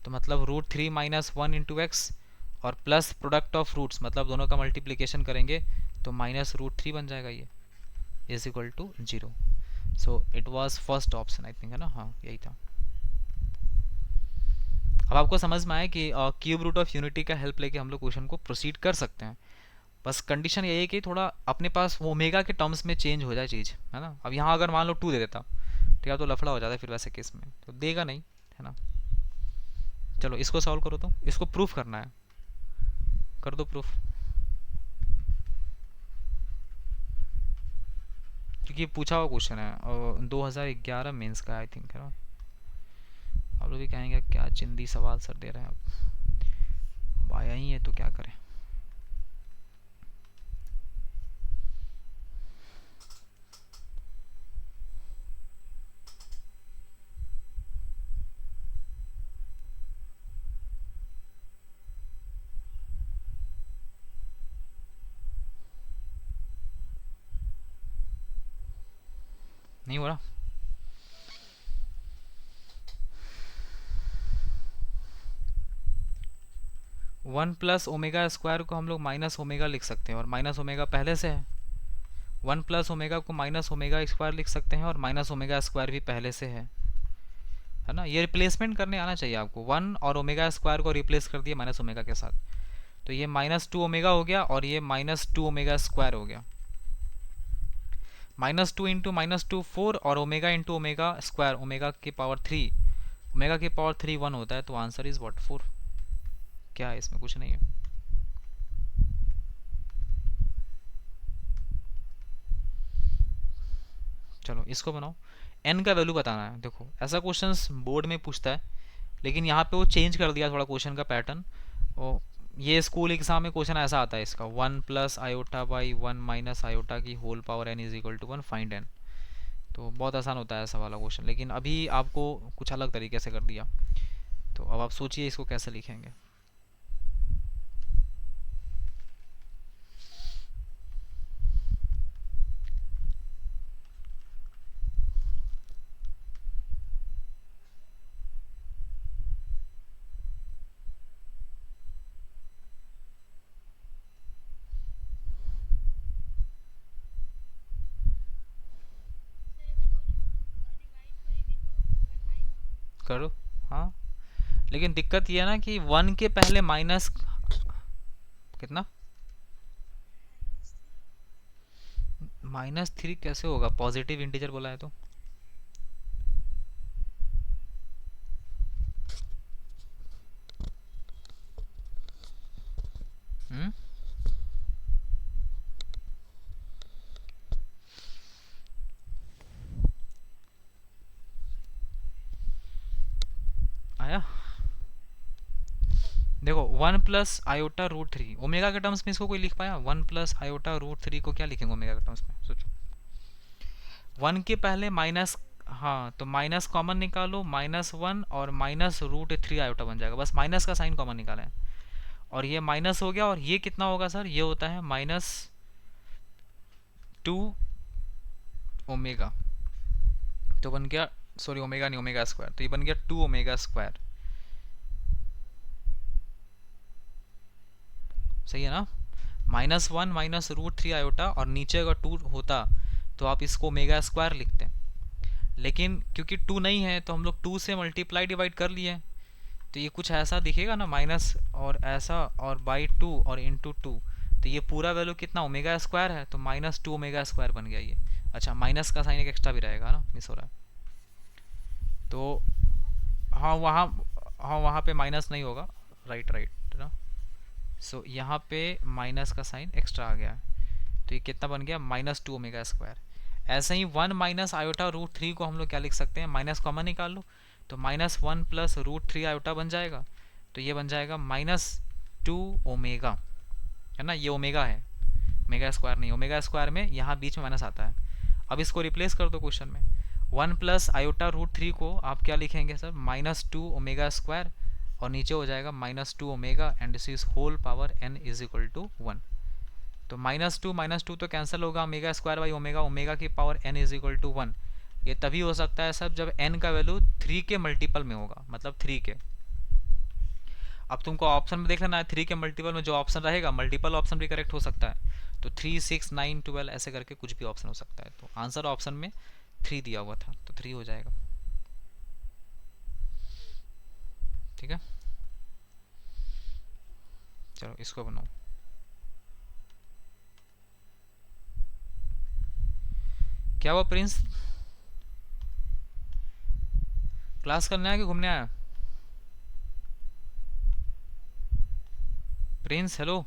तो मतलब √3 माइनस 1 इंटू एक्स, और प्लस प्रोडक्ट ऑफ रूट्स मतलब दोनों का मल्टीप्लिकेशन करेंगे तो -√3 बन जाएगा, ये is equal to 0। So it was first option I think, है ना, हाँ यही था। अब आपको समझ में आया कि क्यूब रूट ऑफ यूनिटी का हेल्प लेके हम लोग क्वेश्चन को प्रोसीड कर सकते हैं। बस कंडीशन यही है कि थोड़ा अपने पास वो ओमेगा के टर्म्स में चेंज हो जाए चीज़, है ना। अब यहाँ अगर मान लो 2 दे देता, ठीक है, तो लफड़ा हो जाता है फिर वैसे केस में, तो देगा नहीं, है ना। चलो इसको सॉल्व करो, तो इसको प्रूफ करना है, कर दो प्रूफ, क्योंकि पूछा हुआ क्वेश्चन है और 2011 मेंस का आई थिंक, है ना। आप लोग भी कहेंगे क्या चिंदी सवाल सर दे रहे हैं, अब आया ही है तो क्या करें। नहीं हो रहा, वन प्लस ओमेगा स्क्वायर को हम लोग माइनस ओमेगा लिख सकते हैं और माइनस ओमेगा पहले से है। 1 प्लस ओमेगा को माइनस ओमेगा स्क्वायर लिख सकते हैं और माइनस ओमेगा स्क्वायर भी पहले से है ना। ये रिप्लेसमेंट करने आना चाहिए आपको, 1 और ओमेगा स्क्वायर को रिप्लेस कर दिया माइनस ओमेगा के साथ, तो ये -2 ओमेगा हो गया और ये -2 ओमेगा स्क्वायर हो गया। -2 इंटू -2 4 और omega into omega square, omega की पावर 3, ओमेगा की पावर 3 1 होता है, तो आंसर इज व्हाट 4। क्या है इसमें, कुछ नहीं है। चलो इसको बनाओ, n का वैल्यू बताना है। देखो ऐसा क्वेश्चंस बोर्ड में पूछता है, लेकिन यहाँ पे वो चेंज कर दिया थोड़ा क्वेश्चन का पैटर्न। और ये स्कूल एग्जाम में क्वेश्चन ऐसा आता है इसका, 1 plus iota by 1 minus iota की whole power n is equal to 1, find n। तो बहुत आसान होता है ऐसा वाला क्वेश्चन, लेकिन अभी आपको कुछ अलग तरीके से कर दिया। तो अब आप सोचिए इसको कैसे लिखेंगे। करो। हाँ, लेकिन दिक्कत ये है ना कि 1 के पहले माइनस कितना, -3 कैसे होगा, पॉजिटिव इंटीजर बोला है तो। हम्म, आया। देखो 1 + i√3 ओमेगा के टर्म्स में इसको कोई लिख पाया? 1 + i√3 को क्या लिखेंगे ओमेगा के टर्म्स में, सोचो। 1 के पहले माइनस, हाँ तो माइनस कॉमन निकालो, -1 और -√3 बन जाएगा, बस माइनस का साइन कॉमन निकाला है। और ये माइनस हो गया, और ये कितना होगा सर, ये होता है -2 ओमेगा। तो बन गया, सॉरी ओमेगा नहीं, ओमेगा स्क्वायर, तो ये बन गया 2 ओमेगा स्क्वायर। सही है ना? -1 -√3 और नीचे अगर 2 होता तो आप इसको ओमेगा स्क्वायर लिखते हैं। लेकिन क्योंकि 2 नहीं है तो हम लोग 2 से मल्टीप्लाई डिवाइड कर लिए, तो ये कुछ ऐसा दिखेगा ना, माइनस और ऐसा और बाई 2 और इंटू 2, तो ये पूरा वैल्यू कितना ओमेगा स्क्वायर है, तो -2 ओमेगा स्क्वायर बन गया ये। अच्छा, माइनस का साइन एक एक्स्ट्रा भी रहेगा ना, मिस हो रहा है तो। हाँ वहाँ, हाँ वहाँ पे माइनस नहीं होगा, राइट राइट ना। सो यहाँ पे माइनस का साइन एक्स्ट्रा आ गया है, तो ये कितना बन गया, -2 ओमेगा स्क्वायर। ऐसे ही 1 -i√3 को हम लोग क्या लिख सकते हैं, माइनस कॉमन निकाल लो, तो -1 + √3 बन जाएगा, तो ये बन जाएगा -2 ओमेगा, है ना, ये ओमेगा है, ओमेगा स्क्वायर नहीं। ओमेगा स्क्वायर में यहाँ बीच में माइनस आता है। अब इसको रिप्लेस कर दो क्वेश्चन में, 1 + i√3 को आप क्या लिखेंगे सर, -2 ओमेगा स्क्वायर, और नीचे हो जाएगा -2 omega, and this is whole power n = 1। तो -2 तो कैंसिल होगा, omega square by omega, omega की पावर n = 1। ये तभी हो सकता है सब जब n का वैल्यू 3 के मल्टीपल में होगा, मतलब 3 के। अब तुमको ऑप्शन में देख लेना है, 3 के मल्टीपल में जो ऑप्शन रहेगा, मल्टीपल ऑप्शन भी करेक्ट हो सकता है, तो 3 6 9 12 ऐसे करके कुछ भी ऑप्शन हो सकता है। तो आंसर ऑप्शन में 3 दिया हुआ था, तो 3 हो जाएगा। ठीक है, चलो इसको बनाओ। क्या हुआ प्रिंस, क्लास करने आया कि घूमने आया? प्रिंस हेलो,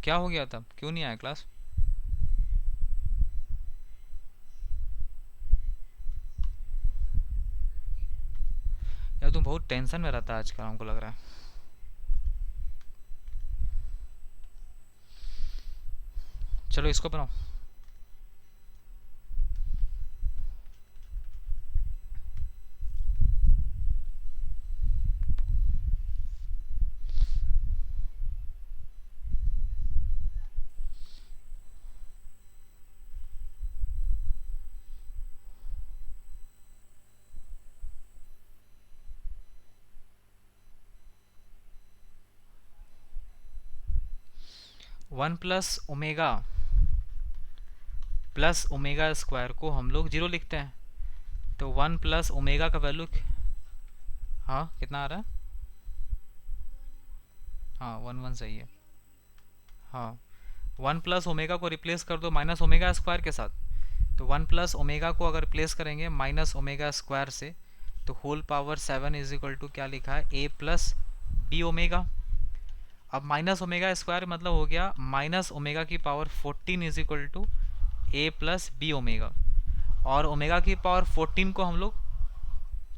क्या हो गया था, क्यों नहीं आया क्लास? यार तुम बहुत टेंशन में रहता है आजकल, हमको लग रहा है। चलो इसको बनाओ। 1 + ओमेगा स्क्वायर को हम लोग 0 लिखते हैं, तो 1 + ओमेगा का वैल्यू, हाँ कितना आ रहा है, हाँ 1 1 सही है। हाँ 1 + ओमेगा को रिप्लेस कर दो माइनस ओमेगा स्क्वायर के साथ, तो 1 + ओमेगा को अगर रिप्लेस करेंगे माइनस ओमेगा स्क्वायर से, तो होल पावर 7 = क्या लिखा है, a + b ओमेगा। अब माइनस ओमेगा स्क्वायर मतलब हो गया माइनस ओमेगा की पावर 14 = a + b ओमेगा, और ओमेगा की पावर 14 को हम लोग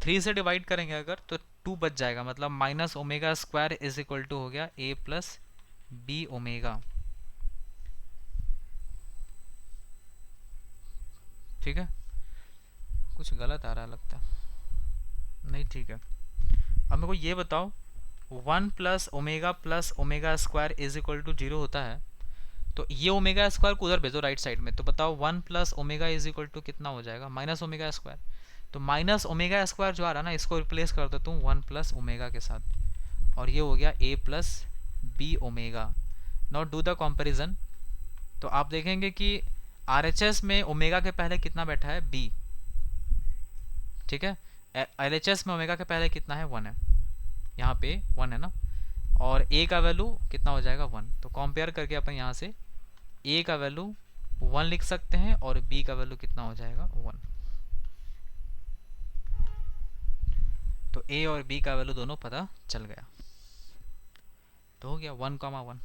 3 से डिवाइड करेंगे अगर, तो 2 बच जाएगा, मतलब माइनस ओमेगा स्क्वायर = हो गया a + b ओमेगा। ठीक है, कुछ गलत आ रहा लगता है, नहीं ठीक है। अब मेरे को ये बताओ, 1 + ओमेगा + ओमेगा स्क्वायर = 0 होता है, तो ये ओमेगा स्क्वायर को उधर भेजो राइट साइड में, तो बताओ 1 + ओमेगा = कितना हो जाएगा, माइनस ओमेगा स्क्वायर। तो माइनस ओमेगा स्क्वायर जो आ रहा है ना, इसको रिप्लेस कर देता हूँ 1 + ओमेगा के साथ, और ये हो गया a + b omega. Now do the comparison, तो आप देखेंगे कि RHS में ओमेगा के पहले कितना बैठा है, b, ठीक है, LHS में ओमेगा के पहले कितना है, 1 है, यहाँ पे 1 है ना, और ए का वैल्यू कितना हो जाएगा 1। तो कंपेयर करके अपन यहाँ से ए का वैल्यू 1 लिख सकते हैं और बी का वैल्यू कितना हो जाएगा 1। तो ए और बी का वैल्यू दोनों पता चल गया। तो हो गया 1,1।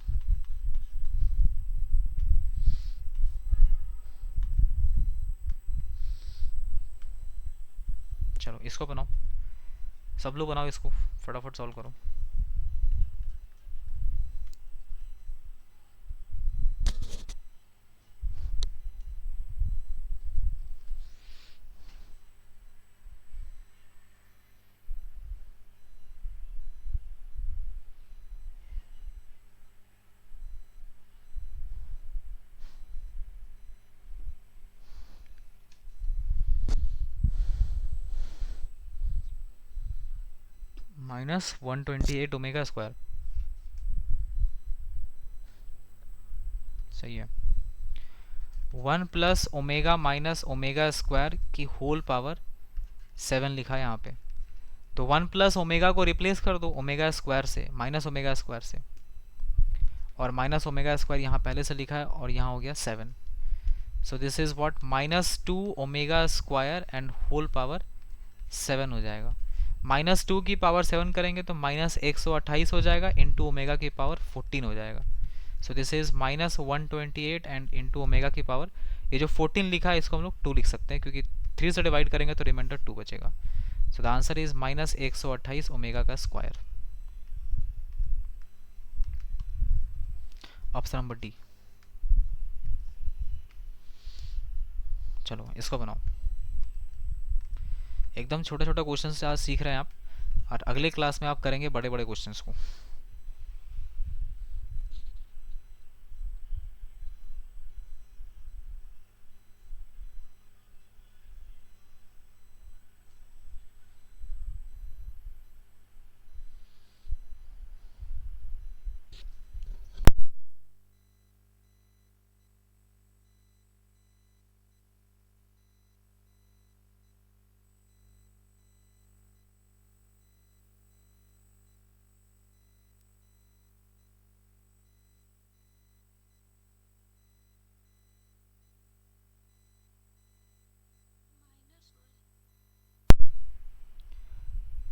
चलो इसको बनाओ, सब लोग बनाओ इसको, फटाफट सॉल्व करो। -128 ओमेगा स्क्वायर, सही है। 1 plus omega minus omega square की होल पावर 7 लिखा है यहाँ पे। तो 1 प्लस ओमेगा को रिप्लेस कर दो ओमेगा स्क्वायर से, माइनस ओमेगा स्क्वायर से, और माइनस ओमेगा स्क्वायर यहाँ पहले से लिखा है और यहाँ हो गया 7। So this is what -2 omega square and whole power 7 हो जाएगा। -2 की पावर 7 करेंगे तो -128 हो जाएगा, इंटू ओमेगा की पावर 14 हो जाएगा। सो this is -128 and into omega की पावर, ये जो 14 लिखा है इसको हम लोग 2 लिख सकते हैं, क्योंकि 3 से डिवाइड करेंगे तो रिमाइंडर 2 बचेगा। So the answer is -128 omega का स्क्वायर, ऑप्शन नंबर डी। चलो इसको बनाओ, एकदम छोटा छोटा क्वेश्चन से आज सीख रहे हैं आप, और अगले क्लास में आप करेंगे बड़े बड़े क्वेश्चंस को।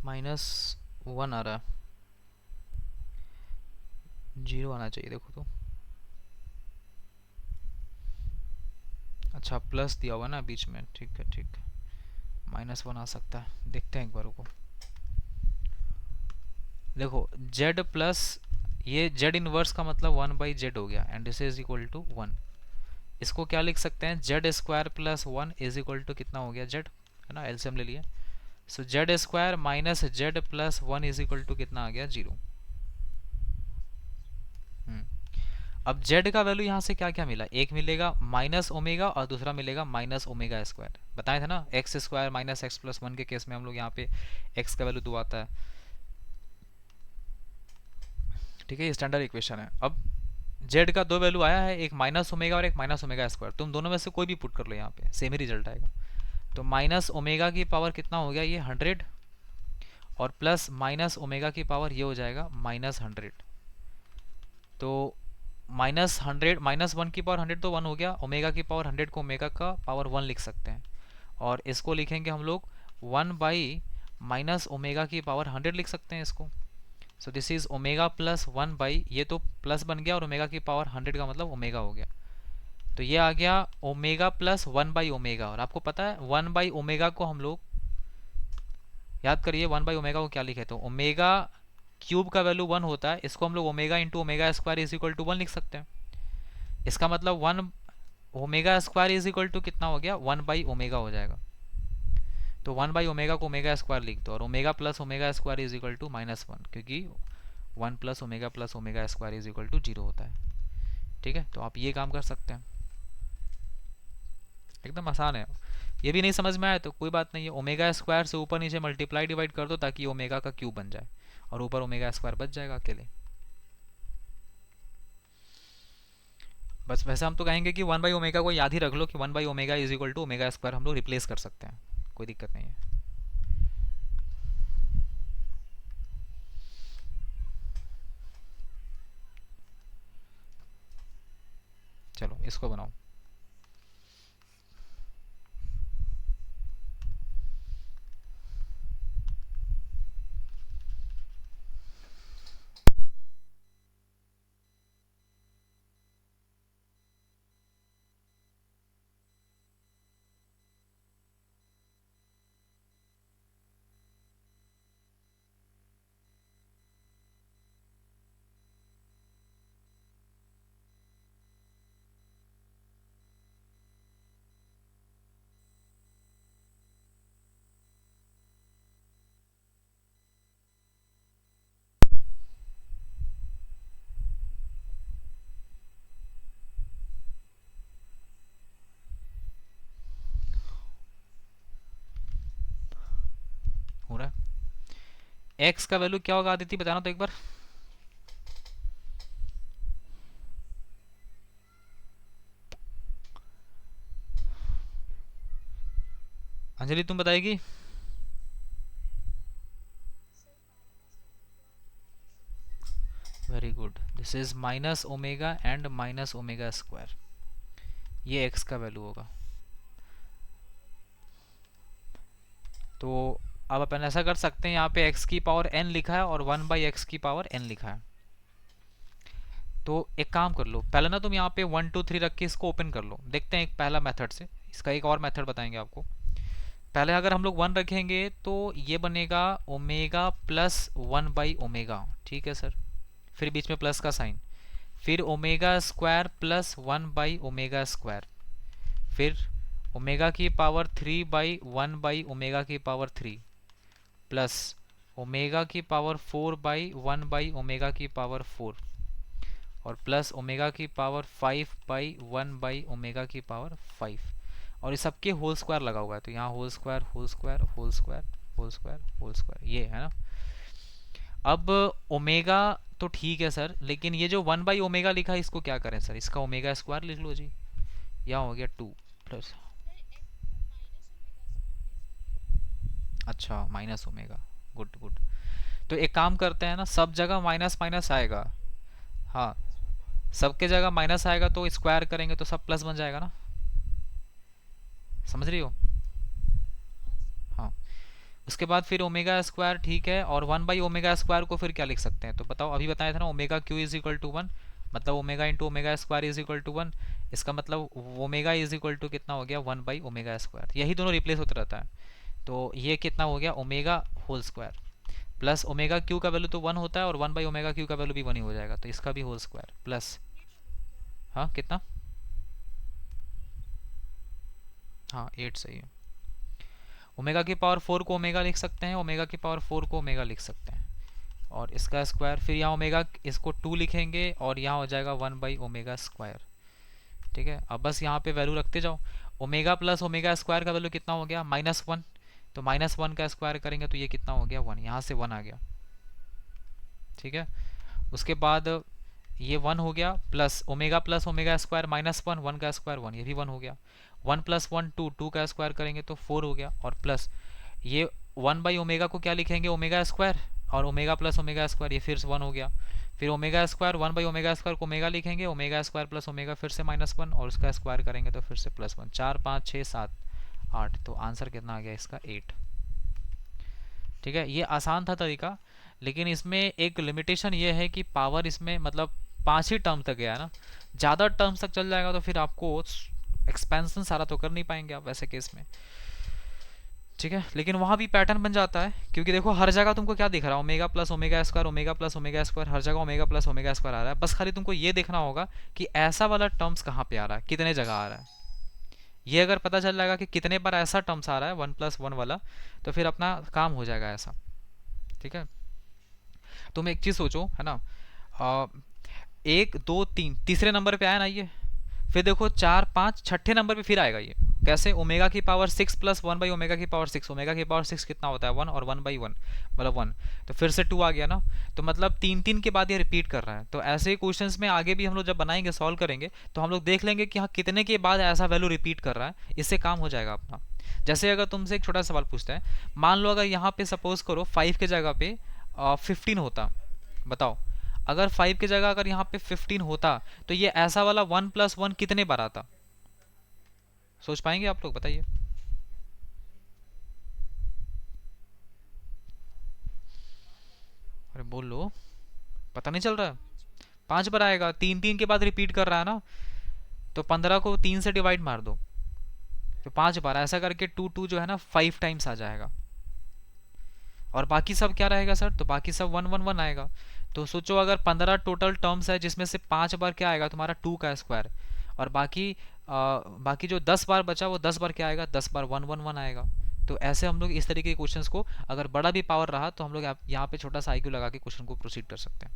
-1 आ रहा है, 0 आना चाहिए, देखो तो। अच्छा प्लस दिया हुआ ना बीच में, ठीक है ठीक है, -1 आ सकता है, देखते हैं एक बार को। देखो z प्लस ये z इनवर्स का मतलब 1/z हो गया, and this is equal to 1। इसको क्या लिख सकते हैं, z square plus 1 is equal to कितना हो गया, z है ना, एलसीएम ले लिया। So z square minus z plus 1 is equal to कितना आ गया, 0। अब z का वैल्यू यहाँ से क्या क्या मिला, एक मिलेगा माइनस ओमेगा और दूसरा मिलेगा माइनस ओमेगा स्क्वायर। बताए थे ना, x square minus x plus 1 के केस में हम लोग यहाँ पे x का वैल्यू 2 आता है, ठीक है, ये स्टैंडर्ड इक्वेशन है। अब z का दो वैल्यू आया है, एक माइनस ओमेगा और एक माइनस ओमेगा स्क्वायर, तुम दोनों में से कोई भी पुट कर लो, यहाँ पे सेम ही रिजल्ट आएगा। तो माइनस ओमेगा की पावर कितना हो गया, ये 100, और प्लस माइनस ओमेगा की पावर ये हो जाएगा -100। तो -100 -1 की पावर 100 तो 1 हो गया, ओमेगा की पावर 100 को ओमेगा का पावर 1 लिख सकते हैं, और इसको लिखेंगे हम लोग 1/- ओमेगा की पावर 100 लिख सकते हैं इसको। सो दिस इज ओमेगा प्लस 1/, ये तो प्लस बन गया और ओमेगा की पावर 100 का मतलब ओमेगा हो गया, तो ये आ गया ओमेगा प्लस 1/ओमेगा। और आपको पता है 1/ओमेगा को हम लोग, याद करिए 1/ओमेगा को क्या लिखे, तो ओमेगा क्यूब का वैल्यू 1 होता है, इसको हम लोग omega into omega square is equal to 1 लिख सकते हैं। इसका मतलब 1 omega square is equal to कितना हो गया, 1/ओमेगा हो जाएगा। तो 1/ओमेगा को ओमेगा स्क्वायर लिख दो, और omega plus omega square is equal to -1, क्योंकि 1 plus omega square is equal to 0 होता है। ठीक है, तो आप ये काम कर सकते हैं, एकदम आसान है। ये भी नहीं समझ में आया तो कोई बात नहीं है, ओमेगा स्क्वायर से ऊपर नीचे मल्टीप्लाई डिवाइड कर दो ताकि ओमेगा का क्यूब बन जाए, और ऊपर ओमेगा स्क्वायर बच जाएगा अकेले। बस वैसे हम तो कहेंगे कि 1/ओमेगा को याद ही रख लो कि 1/ओमेगा is equal to omega square हम लोग रिप्लेस कर सकते हैं, कोई दिक्कत नहीं है। इसको बनाओ। हो रहा है। एक्स का वैल्यू क्या होगा आदित्य, बताना तो एक बार। अंजलि तुम बताएगी। Very good, this is minus omega and minus omega square, ये एक्स का वैल्यू होगा। तो अब अपन ऐसा कर सकते हैं, यहाँ पे x की पावर n लिखा है और 1/x की पावर n लिखा है। तो एक काम कर लो, पहले ना तुम यहाँ पे 1 2 3 रख के इसको ओपन कर लो, देखते हैं एक पहला मेथड से। इसका एक और मेथड बताएंगे आपको। पहले अगर हम लोग 1 रखेंगे तो ये बनेगा ओमेगा प्लस 1/ओमेगा, ठीक है सर। फिर बीच में प्लस का साइन, फिर ओमेगा स्क्वायर प्लस 1/ओमेगा स्क्वायर, फिर ओमेगा की पावर 3/1/ओमेगा की पावर 3 प्लस ओमेगा की पावर 4/1/ओमेगा की पावर 4 और प्लस ओमेगा की पावर 5/1/ओमेगा की पावर 5, और इस सबके होल स्क्वायर लगा हुआ है। तो यहाँ whole square whole square whole square whole square whole square, ये है ना। अब ओमेगा तो ठीक है सर, लेकिन ये जो 1/ओमेगा लिखा है इसको क्या करें सर, इसका ओमेगा स्क्वायर लिख लो जी। यहाँ हो गया 2 प्लस, अच्छा माइनस ओमेगा, गुड गुड। तो एक काम करते हैं ना, सब जगह माइनस माइनस आएगा। हाँ, सबके जगह माइनस आएगा तो स्क्वायर करेंगे तो सब प्लस बन जाएगा ना, समझ रही हो। हाँ, उसके बाद फिर ओमेगा स्क्वायर, ठीक है, और 1/ओमेगा स्क्वायर को फिर क्या लिख सकते हैं, तो बताओ। अभी बताया था ना omega cube is equal to 1, मतलब omega into omega square is equal to 1। इसका मतलब ओमेगा इज इक्वल टू कितना हो गया, 1/ओमेगा स्क्वायर। यही दोनों रिप्लेस होता रहता है। तो ये कितना हो गया, omega whole square plus omega cube का वैल्यू तो 1 होता है और 1/ओमेगा क्यू का वैल्यू भी 1 ही हो जाएगा, तो इसका भी होल स्क्वायर प्लस, हाँ कितना, हाँ 8 सही है। ओमेगा की पावर 4 को ओमेगा लिख सकते हैं, ओमेगा की पावर 4 को ओमेगा लिख सकते हैं, और इसका स्क्वायर, फिर यहाँ ओमेगा इसको 2 लिखेंगे और यहाँ हो जाएगा 1/ओमेगा स्क्वायर, ठीक है। अब बस यहाँ पे वैल्यू रखते जाओ। ओमेगा प्लस ओमेगा स्क्वायर का वैल्यू कितना हो गया, -1, तो -1 का स्क्वायर करेंगे तो ये कितना हो गया 1, यहाँ से 1 आ गया, ठीक है। उसके बाद ये 1 हो गया, प्लस ओमेगा स्क्वायर -1, 1 का स्क्वायर 1, ये भी 1 हो गया। 1 + 1 2, 2 का स्क्वायर करेंगे तो 4 हो गया, और प्लस ये 1/ओमेगा को क्या लिखेंगे, ओमेगा स्क्वायर, और ओमेगा प्लस ओमेगा स्क्वायर ये फिर से 1 हो गया। फिर ओमेगा स्क्वायर 1/ओमेगा स्क्वायर को ओमेगा लिखेंगे, ओमेगा स्क्वायर प्लस ओमेगा फिर से -1, और उसका स्क्वायर करेंगे तो फिर से +1, 4 5 6 7 8, तो आंसर कितना आ गया इसका 8, ठीक है। ये आसान था तरीका, लेकिन इसमें एक लिमिटेशन ये है कि पावर इसमें मतलब 5 ही टर्म तक गया है ना। ज़्यादा टर्म्स तक चल जाएगा तो फिर आपको एक्सपेंशन सारा तो कर नहीं पाएंगे आप वैसे केस में, ठीक है। लेकिन वहाँ भी पैटर्न बन जाता है, क्योंकि देखो हर जगह तुमको क्या दिख रहा है, omega plus omega square, omega plus omega square, हर जगह ओमेगा प्लस ओमेगा स्क्वायर आ रहा है। बस खाली तुमको ये देखना होगा कि ऐसा वाला टर्म्स कहाँ पे आ रहा है, कितने जगह आ रहा है। ये अगर पता चल जाएगा कि कितने बार ऐसा टर्म्स आ रहा है 1+1 वाला, तो फिर अपना काम हो जाएगा ऐसा, ठीक है। तुम एक चीज़ सोचो, है ना, 1 2 3 तीसरे नंबर पे आया ना ये, फिर देखो 4 5 छठे नंबर पे फिर आएगा ये, कैसे, ओमेगा की पावर 6 प्लस 1/ओमेगा की पावर 6, ओमेगा की पावर 6 कितना होता है 1, और 1/1 मतलब 1, तो फिर से 2 आ गया ना। तो मतलब 3 3 के बाद ये रिपीट कर रहा है। तो ऐसे ही क्वेश्चंस में आगे भी हम लोग जब बनाएंगे, सॉल्व करेंगे, तो हम लोग देख लेंगे कि हाँ कितने के बाद ऐसा वैल्यू रिपीट कर रहा है, इससे काम हो जाएगा अपना। जैसे अगर तुमसे एक छोटा सवाल पूछता है, मान लो अगर यहाँ पे सपोज करो 5 के जगह पे 15 होता, बताओ अगर 5 की जगह अगर यहाँ पे 15 होता तो ये ऐसा वाला 1+1 कितने बार आता? सोच पाएंगे आप लोग, बताइए। अरे बोल लो, पता नहीं चल रहा है। 5 बार आएगा, 3 3 के बाद रिपीट कर रहा है ना, तो 15 को 3 से डिवाइड मार दो, तो 5 बार ऐसा करके 2 2 जो है ना 5 टाइम्स आ जाएगा। और बाकी सब क्या रहेगा सर? तो बाकी सब 1 1 1 आएगा। तो सोचो अगर 15 टोटल टर्म्स है जिसमें से 5 बार क्या आएगा तुम्हारा 2 का स्क्वायर, और बाकी जो 10 बार बचा वो 10 बार क्या आएगा, 10 बार 1 1 1 आएगा। तो ऐसे हम लोग इस तरीके के क्वेश्चंस को, अगर बड़ा भी पावर रहा तो हम लोग यहाँ पे छोटा सा आईक्यू लगा के क्वेश्चन को प्रोसीड कर सकते हैं।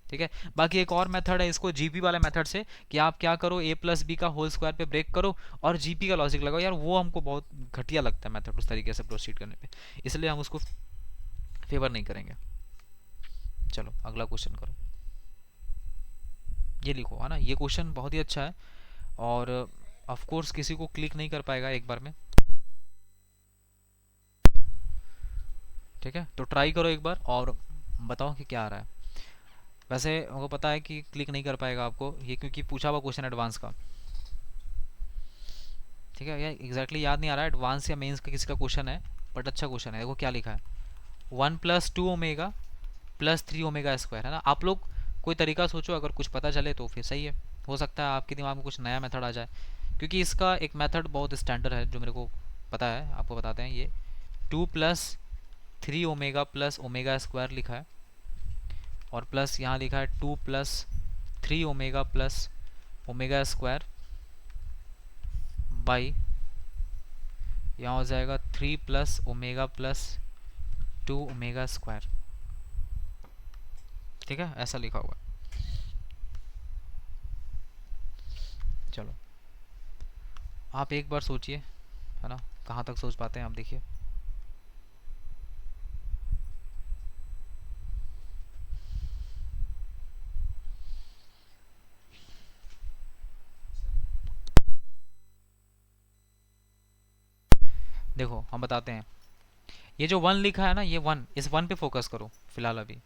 ठीक है। बाकी एक और मेथड है इसको जीपी वाला मेथड से, कि आप क्या करो, ए प्लस बी का होल स्क्वायर पे ब्रेक करो और जीपी का लॉजिक लगाओ। यार वो हमको बहुत घटिया लगता है मेथड उस तरीके से प्रोसीड करने पे, इसलिए हम उसको फेवर नहीं करेंगे। चलो अगला क्वेश्चन करो। ये लिखो, है ना, ये क्वेश्चन बहुत ही अच्छा है और ऑफ कोर्स किसी को क्लिक नहीं कर पाएगा एक बार में। ठीक है, तो ट्राई करो एक बार और बताओ कि क्या आ रहा है। वैसे हमको पता है कि क्लिक नहीं कर पाएगा आपको ये, क्योंकि पूछा हुआ क्वेश्चन एडवांस का। ठीक है, ये एग्जैक्टली याद नहीं आ रहा है एडवांस या मेंस का किसी का क्वेश्चन है, बट अच्छा क्वेश्चन है। देखो क्या लिखा है, 1+2 ओमेगा+3 ओमेगा स्क्वायर, है ना। आप लोग कोई तरीका सोचो, अगर कुछ पता चले तो फिर सही है, हो सकता है आपके दिमाग में कुछ नया मेथड आ जाए, क्योंकि इसका एक मेथड बहुत स्टैंडर्ड है जो मेरे को पता है, आपको बताते हैं। ये 2+3 ओमेगा+ओमेगा स्क्वायर लिखा है, और प्लस यहाँ लिखा है 2+3 ओमेगा+ओमेगा स्क्वायर बाई, यहाँ हो जाएगा 3+ओमेगा+2 ओमेगा स्क्वायर। ठीक है, ऐसा लिखा हुआ है। चलो आप एक बार सोचिए, है ना, कहाँ तक सोच पाते हैं आप, देखिए। देखो हम बताते हैं, ये जो 1 लिखा है ना, ये 1, इस 1 पे फोकस करो फिलहाल अभी।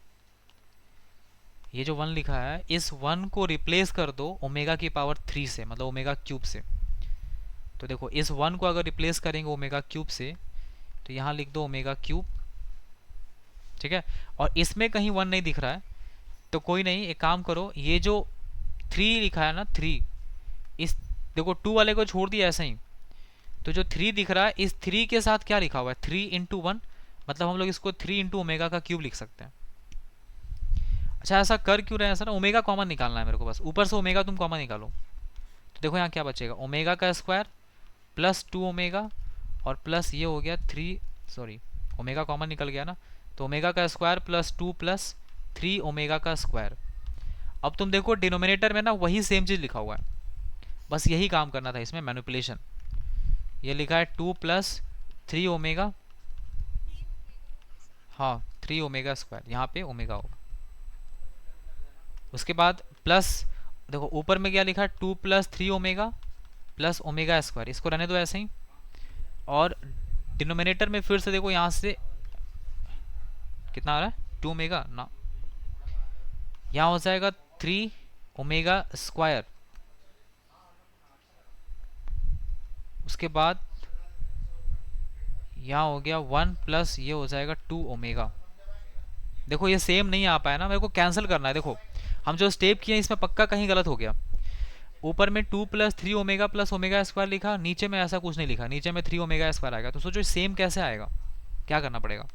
ये जो 1 लिखा है, इस 1 को रिप्लेस कर दो ओमेगा की पावर 3 से, मतलब ओमेगा क्यूब से। तो देखो इस 1 को अगर रिप्लेस करेंगे ओमेगा क्यूब से, तो यहाँ लिख दो ओमेगा क्यूब। ठीक है, और इसमें कहीं 1 नहीं दिख रहा है, तो कोई नहीं, एक काम करो, ये जो 3 लिखा है ना 3, इस देखो 2 वाले को छोड़ दिया ऐसा ही, तो जो 3 दिख रहा है इस 3 के साथ क्या लिखा हुआ है, 3 × 1, मतलब हम लोग इसको 3 × ओमेगा का क्यूब लिख सकते हैं। अच्छा ऐसा कर क्यों रहे हैं सर, ओमेगा कॉमन निकालना है मेरे को, बस ऊपर से ओमेगा तुम कॉमन निकालो। तो देखो यहाँ क्या बचेगा, ओमेगा का स्क्वायर +2 ओमेगा, और प्लस ये हो गया 3, सॉरी ओमेगा कॉमन निकल गया ना, तो ओमेगा का स्क्वायर +2 + 3 ओमेगा का स्क्वायर। अब तुम देखो डिनोमिनेटर में ना वही सेम चीज़ लिखा हुआ है, बस यही काम करना था इसमें, मैनिपुलेशन। ये लिखा है 2+3 ओमेगा, हाँ 3 ओमेगा स्क्वायर, यहाँ पे ओमेगा होगा। उसके बाद प्लस, देखो ऊपर में क्या लिखा है, 2+3 ओमेगा+ओमेगा स्क्वायर, इसको रहने दो ऐसे ही। और डिनोमिनेटर में फिर से देखो यहाँ से कितना आ रहा है, 2 ओमेगा ना, यहाँ हो जाएगा 3 ओमेगा स्क्वायर। उसके बाद यहाँ हो गया 1 प्लस ये हो जाएगा 2 ओमेगा। देखो ये सेम नहीं आ पाया ना, मेरे को कैंसिल करना है। देखो हम जो स्टेप किए इसमें पक्का कहीं गलत हो गया। ऊपर में 2+3 ओमेगा+ओमेगा स्क्वायर लिखा, नीचे में ऐसा कुछ नहीं लिखा, नीचे में 3 ओमेगा स्क्वायर आएगा। तो सोचो सेम कैसे आएगा, क्या करना पड़ेगा।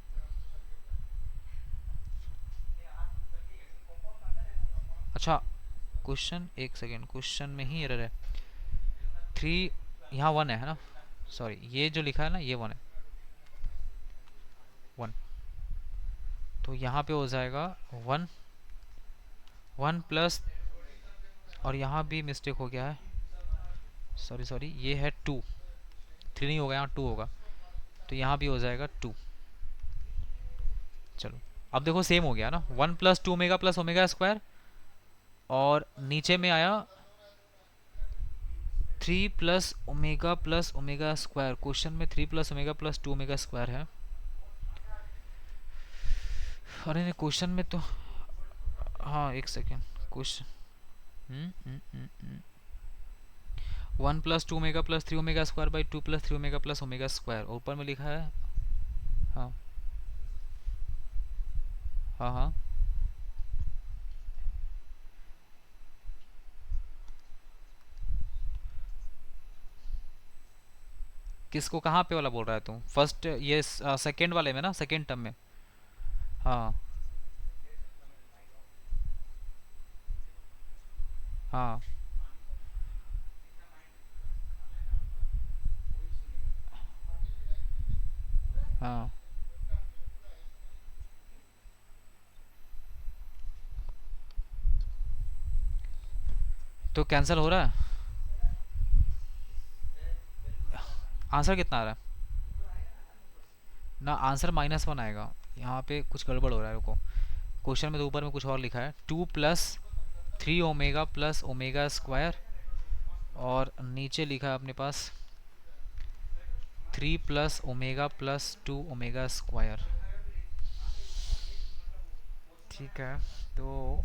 अच्छा क्वेश्चन, एक सेकेंड, क्वेश्चन में ही एरर है। 3 यहाँ 1 है ना, सॉरी ये जो लिखा है ना ये 1 है, 1, तो यहाँ पे हो जाएगा 1 1 प्लस, और यहाँ भी मिस्टेक हो गया है, सॉरी सॉरी, ये है 2, 3 नहीं होगा, यहाँ 2 होगा, तो यहाँ भी हो जाएगा 2। चलो अब देखो सेम हो गया ना, 1+2 ओमेगा+ओमेगा स्क्वायर, और नीचे में आया 3+ओमेगा+ओमेगा स्क्वायर। क्वेश्चन में 3+ओमेगा+2 ओमेगा स्क्वायर है, अरे नहीं क्वेश्चन में तो हाँ एक सेकेंड, कुछ 1 + 2 omega + 3 omega square by 2 + 3 omega plus omega square, ऊपर में लिखा है। हाँ हाँ हाँ। किसको, कहाँ पे वाला बोल रहा है तू? फर्स्ट ये सेकंड वाले में ना, सेकंड टर्म में। हाँ हाँ हाँ। तो कैंसिल हो रहा है। आंसर कितना आ रहा है? ना, आंसर -1 आएगा। यहाँ पे कुछ गड़बड़ हो रहा है, रुको। क्वेश्चन में तो ऊपर में कुछ और लिखा है, 2 + 3 ओमेगा प्लस ओमेगा स्क्वायर, और नीचे लिखा है अपने पास 3 + ओमेगा + 2 ओमेगा स्क्वायर। ठीक है, तो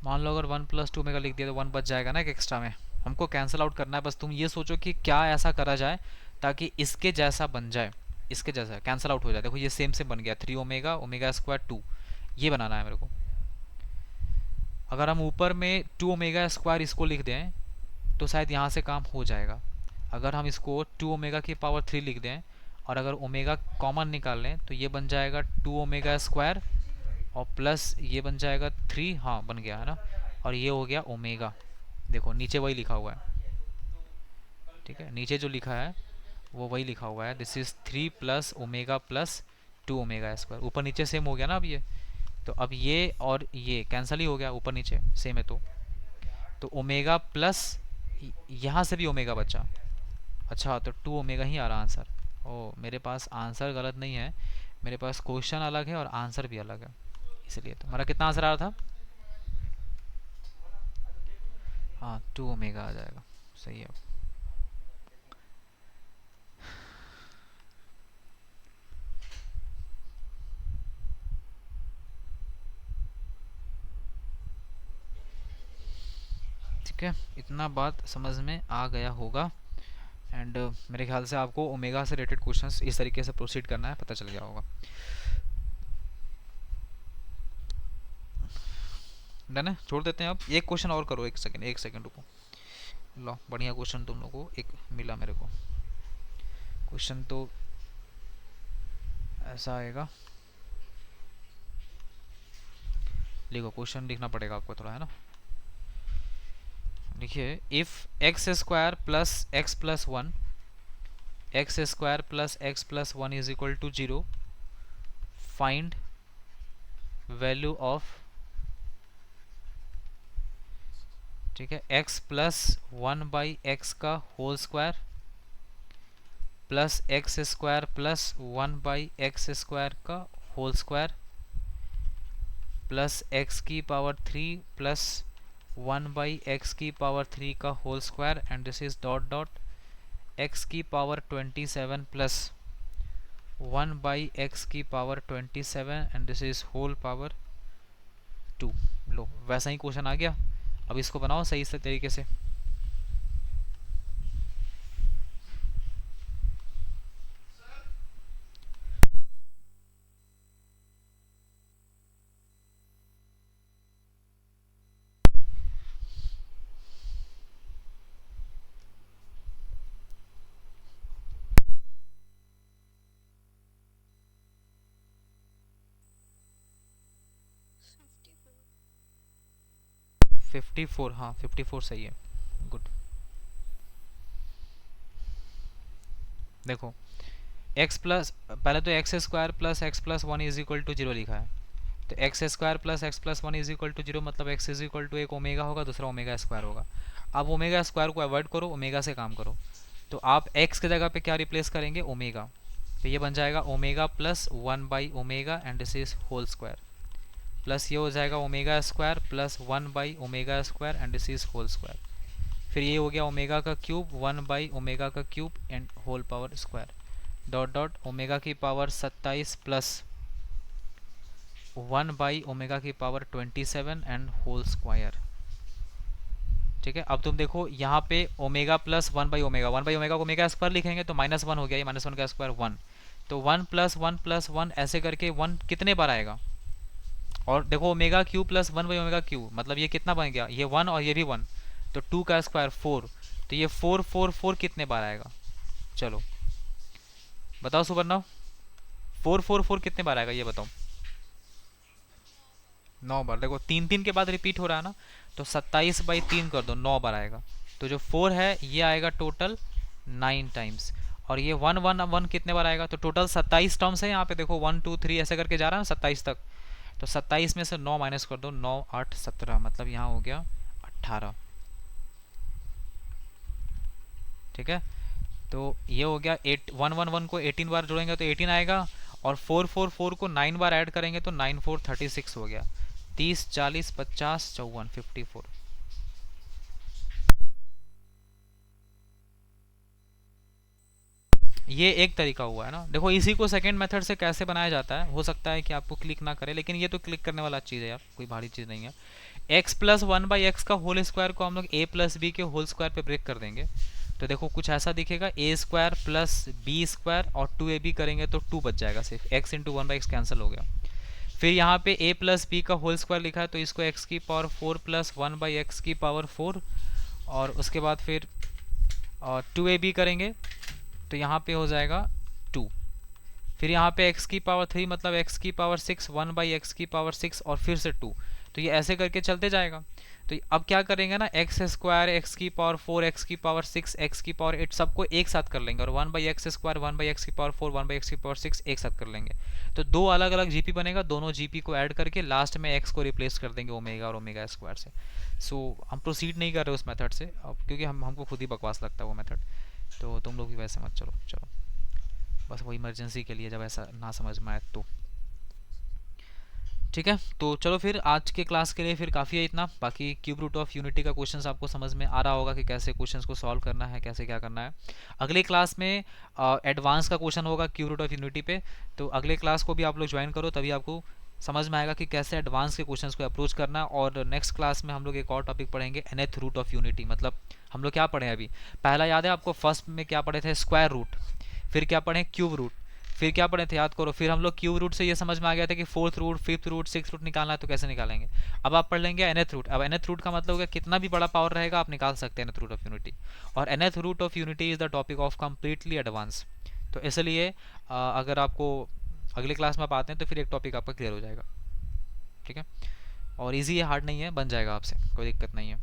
मान लो अगर 1 + 2 ओमेगा लिख दिया तो 1 बच जाएगा ना एक एक्स्ट्रा में। हमको कैंसिल आउट करना है, बस तुम ये सोचो कि क्या ऐसा करा जाए ताकि इसके जैसा बन जाए, इसके जैसा कैंसिल आउट हो जाए। देखो ये सेम से बन गया, 3 ओमेगा ओमेगा स्क्वायर 2, ये बनाना है मेरे को। अगर हम ऊपर में 2 ओमेगा स्क्वायर इसको लिख दें तो शायद यहाँ से काम हो जाएगा। अगर हम इसको 2 ओमेगा की पावर 3 लिख दें और अगर ओमेगा कॉमन निकाल लें तो ये बन जाएगा 2 ओमेगा स्क्वायर, और प्लस ये बन जाएगा 3, हाँ बन गया है ना। और ये हो गया ओमेगा। देखो नीचे वही लिखा हुआ है, ठीक है, नीचे जो लिखा है वो वही लिखा हुआ है, this is 3 + omega + 2 omega square. ऊपर नीचे सेम हो गया ना अब ये। तो अब ये और ये कैंसिल ही हो गया, ऊपर नीचे सेम है तो ओमेगा प्लस यहाँ से भी ओमेगा बचा। अच्छा, तो 2 ओमेगा ही आ रहा आंसर। ओ, मेरे पास आंसर गलत नहीं है, मेरे पास क्वेश्चन अलग है और आंसर भी अलग है, इसलिए। तो हमारा कितना आंसर आ रहा था? हाँ, 2 ओमेगा आ जाएगा, सही है। ठीक है, इतना बात समझ में आ गया होगा। एंड मेरे ख्याल से आपको ओमेगा से रिलेटेड क्वेश्चंस इस तरीके से प्रोसीड करना है, पता चल गया होगा। डन है, छोड़ देते हैं। अब एक क्वेश्चन और करो, एक सेकंड, एक सेकंड रुको। लो, बढ़िया क्वेश्चन तुम लोगों को एक मिला मेरे को। क्वेश्चन तो ऐसा आएगा, लिखो, क्वेश्चन लिखना पड़ेगा आपको थोड़ा, है ना। देखिए, if x² + x + 1, x² + x + 1 is equal to 0, find value of, ठीक है, x + 1/x का whole square plus x² + 1/x² का whole square plus x³ plus 1/x³ का whole square, and this is dot dot x⁻27 plus 1/x⁻27, and this is whole power 2। लो, वैसा ही क्वेश्चन आ गया। अब इसको बनाओ सही से तरीके से। फिफ्टी फोर, हाँ 54 सही है, गुड। देखो, एक्स प्लस, पहले तो x² + x + 1 is equal to 0 लिखा है, तो x² + x + 1 is equal to 0 मतलब x इज इक्वल टू एक ओमेगा होगा, दूसरा ओमेगा स्क्वायर होगा। अब ओमेगा स्क्वायर को अवॉइड करो, ओमेगा से काम करो। तो आप x की जगह पे क्या रिप्लेस करेंगे? ओमेगा। तो ये बन जाएगा ओमेगा प्लस 1/ओमेगा, and this is whole square, plus ये हो जाएगा ओमेगा स्क्वायर प्लस 1/ओमेगा square, and this is whole square. फिर ये हो गया ओमेगा का क्यूब, 1/ओमेगा का cube and whole power square, dot dot omega की power 27 plus 1/27 and whole square. ठीक है, अब तुम देखो यहाँ पे ओमेगा प्लस 1/ओमेगा, 1/ओमेगा को ओमेगा स्क्वायर लिखेंगे तो -1 हो गया, ये -1 का स्क्वायर 1। तो 1 + 1 + 1 ऐसे करके 1 कितने बार आएगा। और देखो ओमेगा क्यू प्लस 1/ओमेगा क्यू, मतलब ये कितना बन गया, ये 1 और ये भी 1, तो 2 का स्क्वायर 4। तो ये 4 4 4 कितने बार आएगा, चलो बताओ सुबरनाव, 4 4 4 कितने बार आएगा ये बताओ। 9 बार। देखो 3 3 के बाद रिपीट हो रहा है ना, तो 27/3 कर दो, 9 बार आएगा। तो जो 4 है ये आएगा टोटल 9 टाइम्स। और ये 1 1 1 कितने बार आएगा, तो टोटल 27 टर्म्स है यहाँ पे, देखो 1 2 3 ऐसे करके जा रहा है ना 27 तक। तो 27 में से 9 माइनस कर दो, 9 8 17, मतलब यहाँ हो गया 18। ठीक है, तो ये हो गया 1 1 1 को 18 बार जोड़ेंगे तो 18 आएगा, और 4 4 4 को 9 बार ऐड करेंगे तो 9 4 36 हो गया। 30 40 50 54 54। ये एक तरीका हुआ है ना। देखो इसी को सेकंड मेथड से कैसे बनाया जाता है, हो सकता है कि आपको क्लिक ना करे, लेकिन ये तो क्लिक करने वाला चीज़ है यार, कोई भारी चीज़ नहीं है। x+1/x का होल स्क्वायर को हम लोग a+b के होल स्क्वायर पे ब्रेक कर देंगे। तो देखो कुछ ऐसा दिखेगा, a² + b² और 2ab करेंगे तो 2 बच जाएगा, सिर्फ x इंटू 1/x कैंसिल हो गया। फिर यहाँ पे a+b का होल स्क्वायर लिखा है तो इसको x⁴ + 1/x⁴, और उसके बाद फिर 2ab करेंगे तो यहाँ पे हो जाएगा 2। फिर यहाँ पे x⁴ मतलब x⁶ 1/x⁴ और फिर से 2। तो ये ऐसे करके चलते जाएगा। तो अब क्या करेंगे ना, x² x⁴ x⁶ x⁴ सबको एक साथ कर लेंगे, और 1/x², 1/x⁴ 1/x⁴ एक साथ कर लेंगे। तो दो अलग अलग जीपी बनेगा, दोनों जीपी को ऐड करके लास्ट में x को रिप्लेस कर देंगे ओमेगा और ओमेगा स्क्वायर से। सो हम प्रोसीड नहीं कर रहे उस मेथड से अब, क्योंकि हमको खुद ही बकवास लगता है वो मेथड। तो तुम लोग भी वैसे मत चलो, चलो बस वो इमरजेंसी के लिए जब ऐसा ना समझ में आए तो। ठीक है, तो चलो फिर आज के क्लास के लिए फिर काफ़ी है इतना। बाकी क्यूब रूट ऑफ यूनिटी का क्वेश्चंस आपको समझ में आ रहा होगा कि कैसे क्वेश्चंस को सॉल्व करना है, कैसे क्या करना है। अगले क्लास में एडवांस का क्वेश्चन होगा क्यूब रूट ऑफ यूनिटी पे, तो अगले क्लास को भी आप लोग ज्वाइन करो, तभी आपको समझ में आएगा कि कैसे एडवांस के क्वेश्चंस को अप्रोच करना। और नेक्स्ट क्लास में हम लोग एक और टॉपिक पढ़ेंगे, nth रूट ऑफ यूनिटी। मतलब हम लोग क्या पढ़े अभी, पहला याद है आपको, फर्स्ट में क्या पढ़े थे, स्क्वायर रूट, फिर क्या पढ़े क्यूब रूट, फिर क्या पढ़े थे याद करो। फिर हम लोग क्यूब रूट से ये समझ में आ गया था कि 4th root 5th root 6th root निकालना है तो कैसे निकालेंगे। अब आप पढ़ लेंगे nth रूट। अब nth रूट का मतलब होगा कितना भी बड़ा पावर रहेगा आप निकाल सकते हैं nth रूट ऑफ यूनिटी, और nth root of unity is the topic of completely advance. तो इसलिए अगर आपको अगले क्लास में आप आते हैं तो फिर एक टॉपिक आपका क्लियर हो जाएगा। ठीक है, और इजी है, हार्ड नहीं है, बन जाएगा आपसे, कोई दिक्कत नहीं है।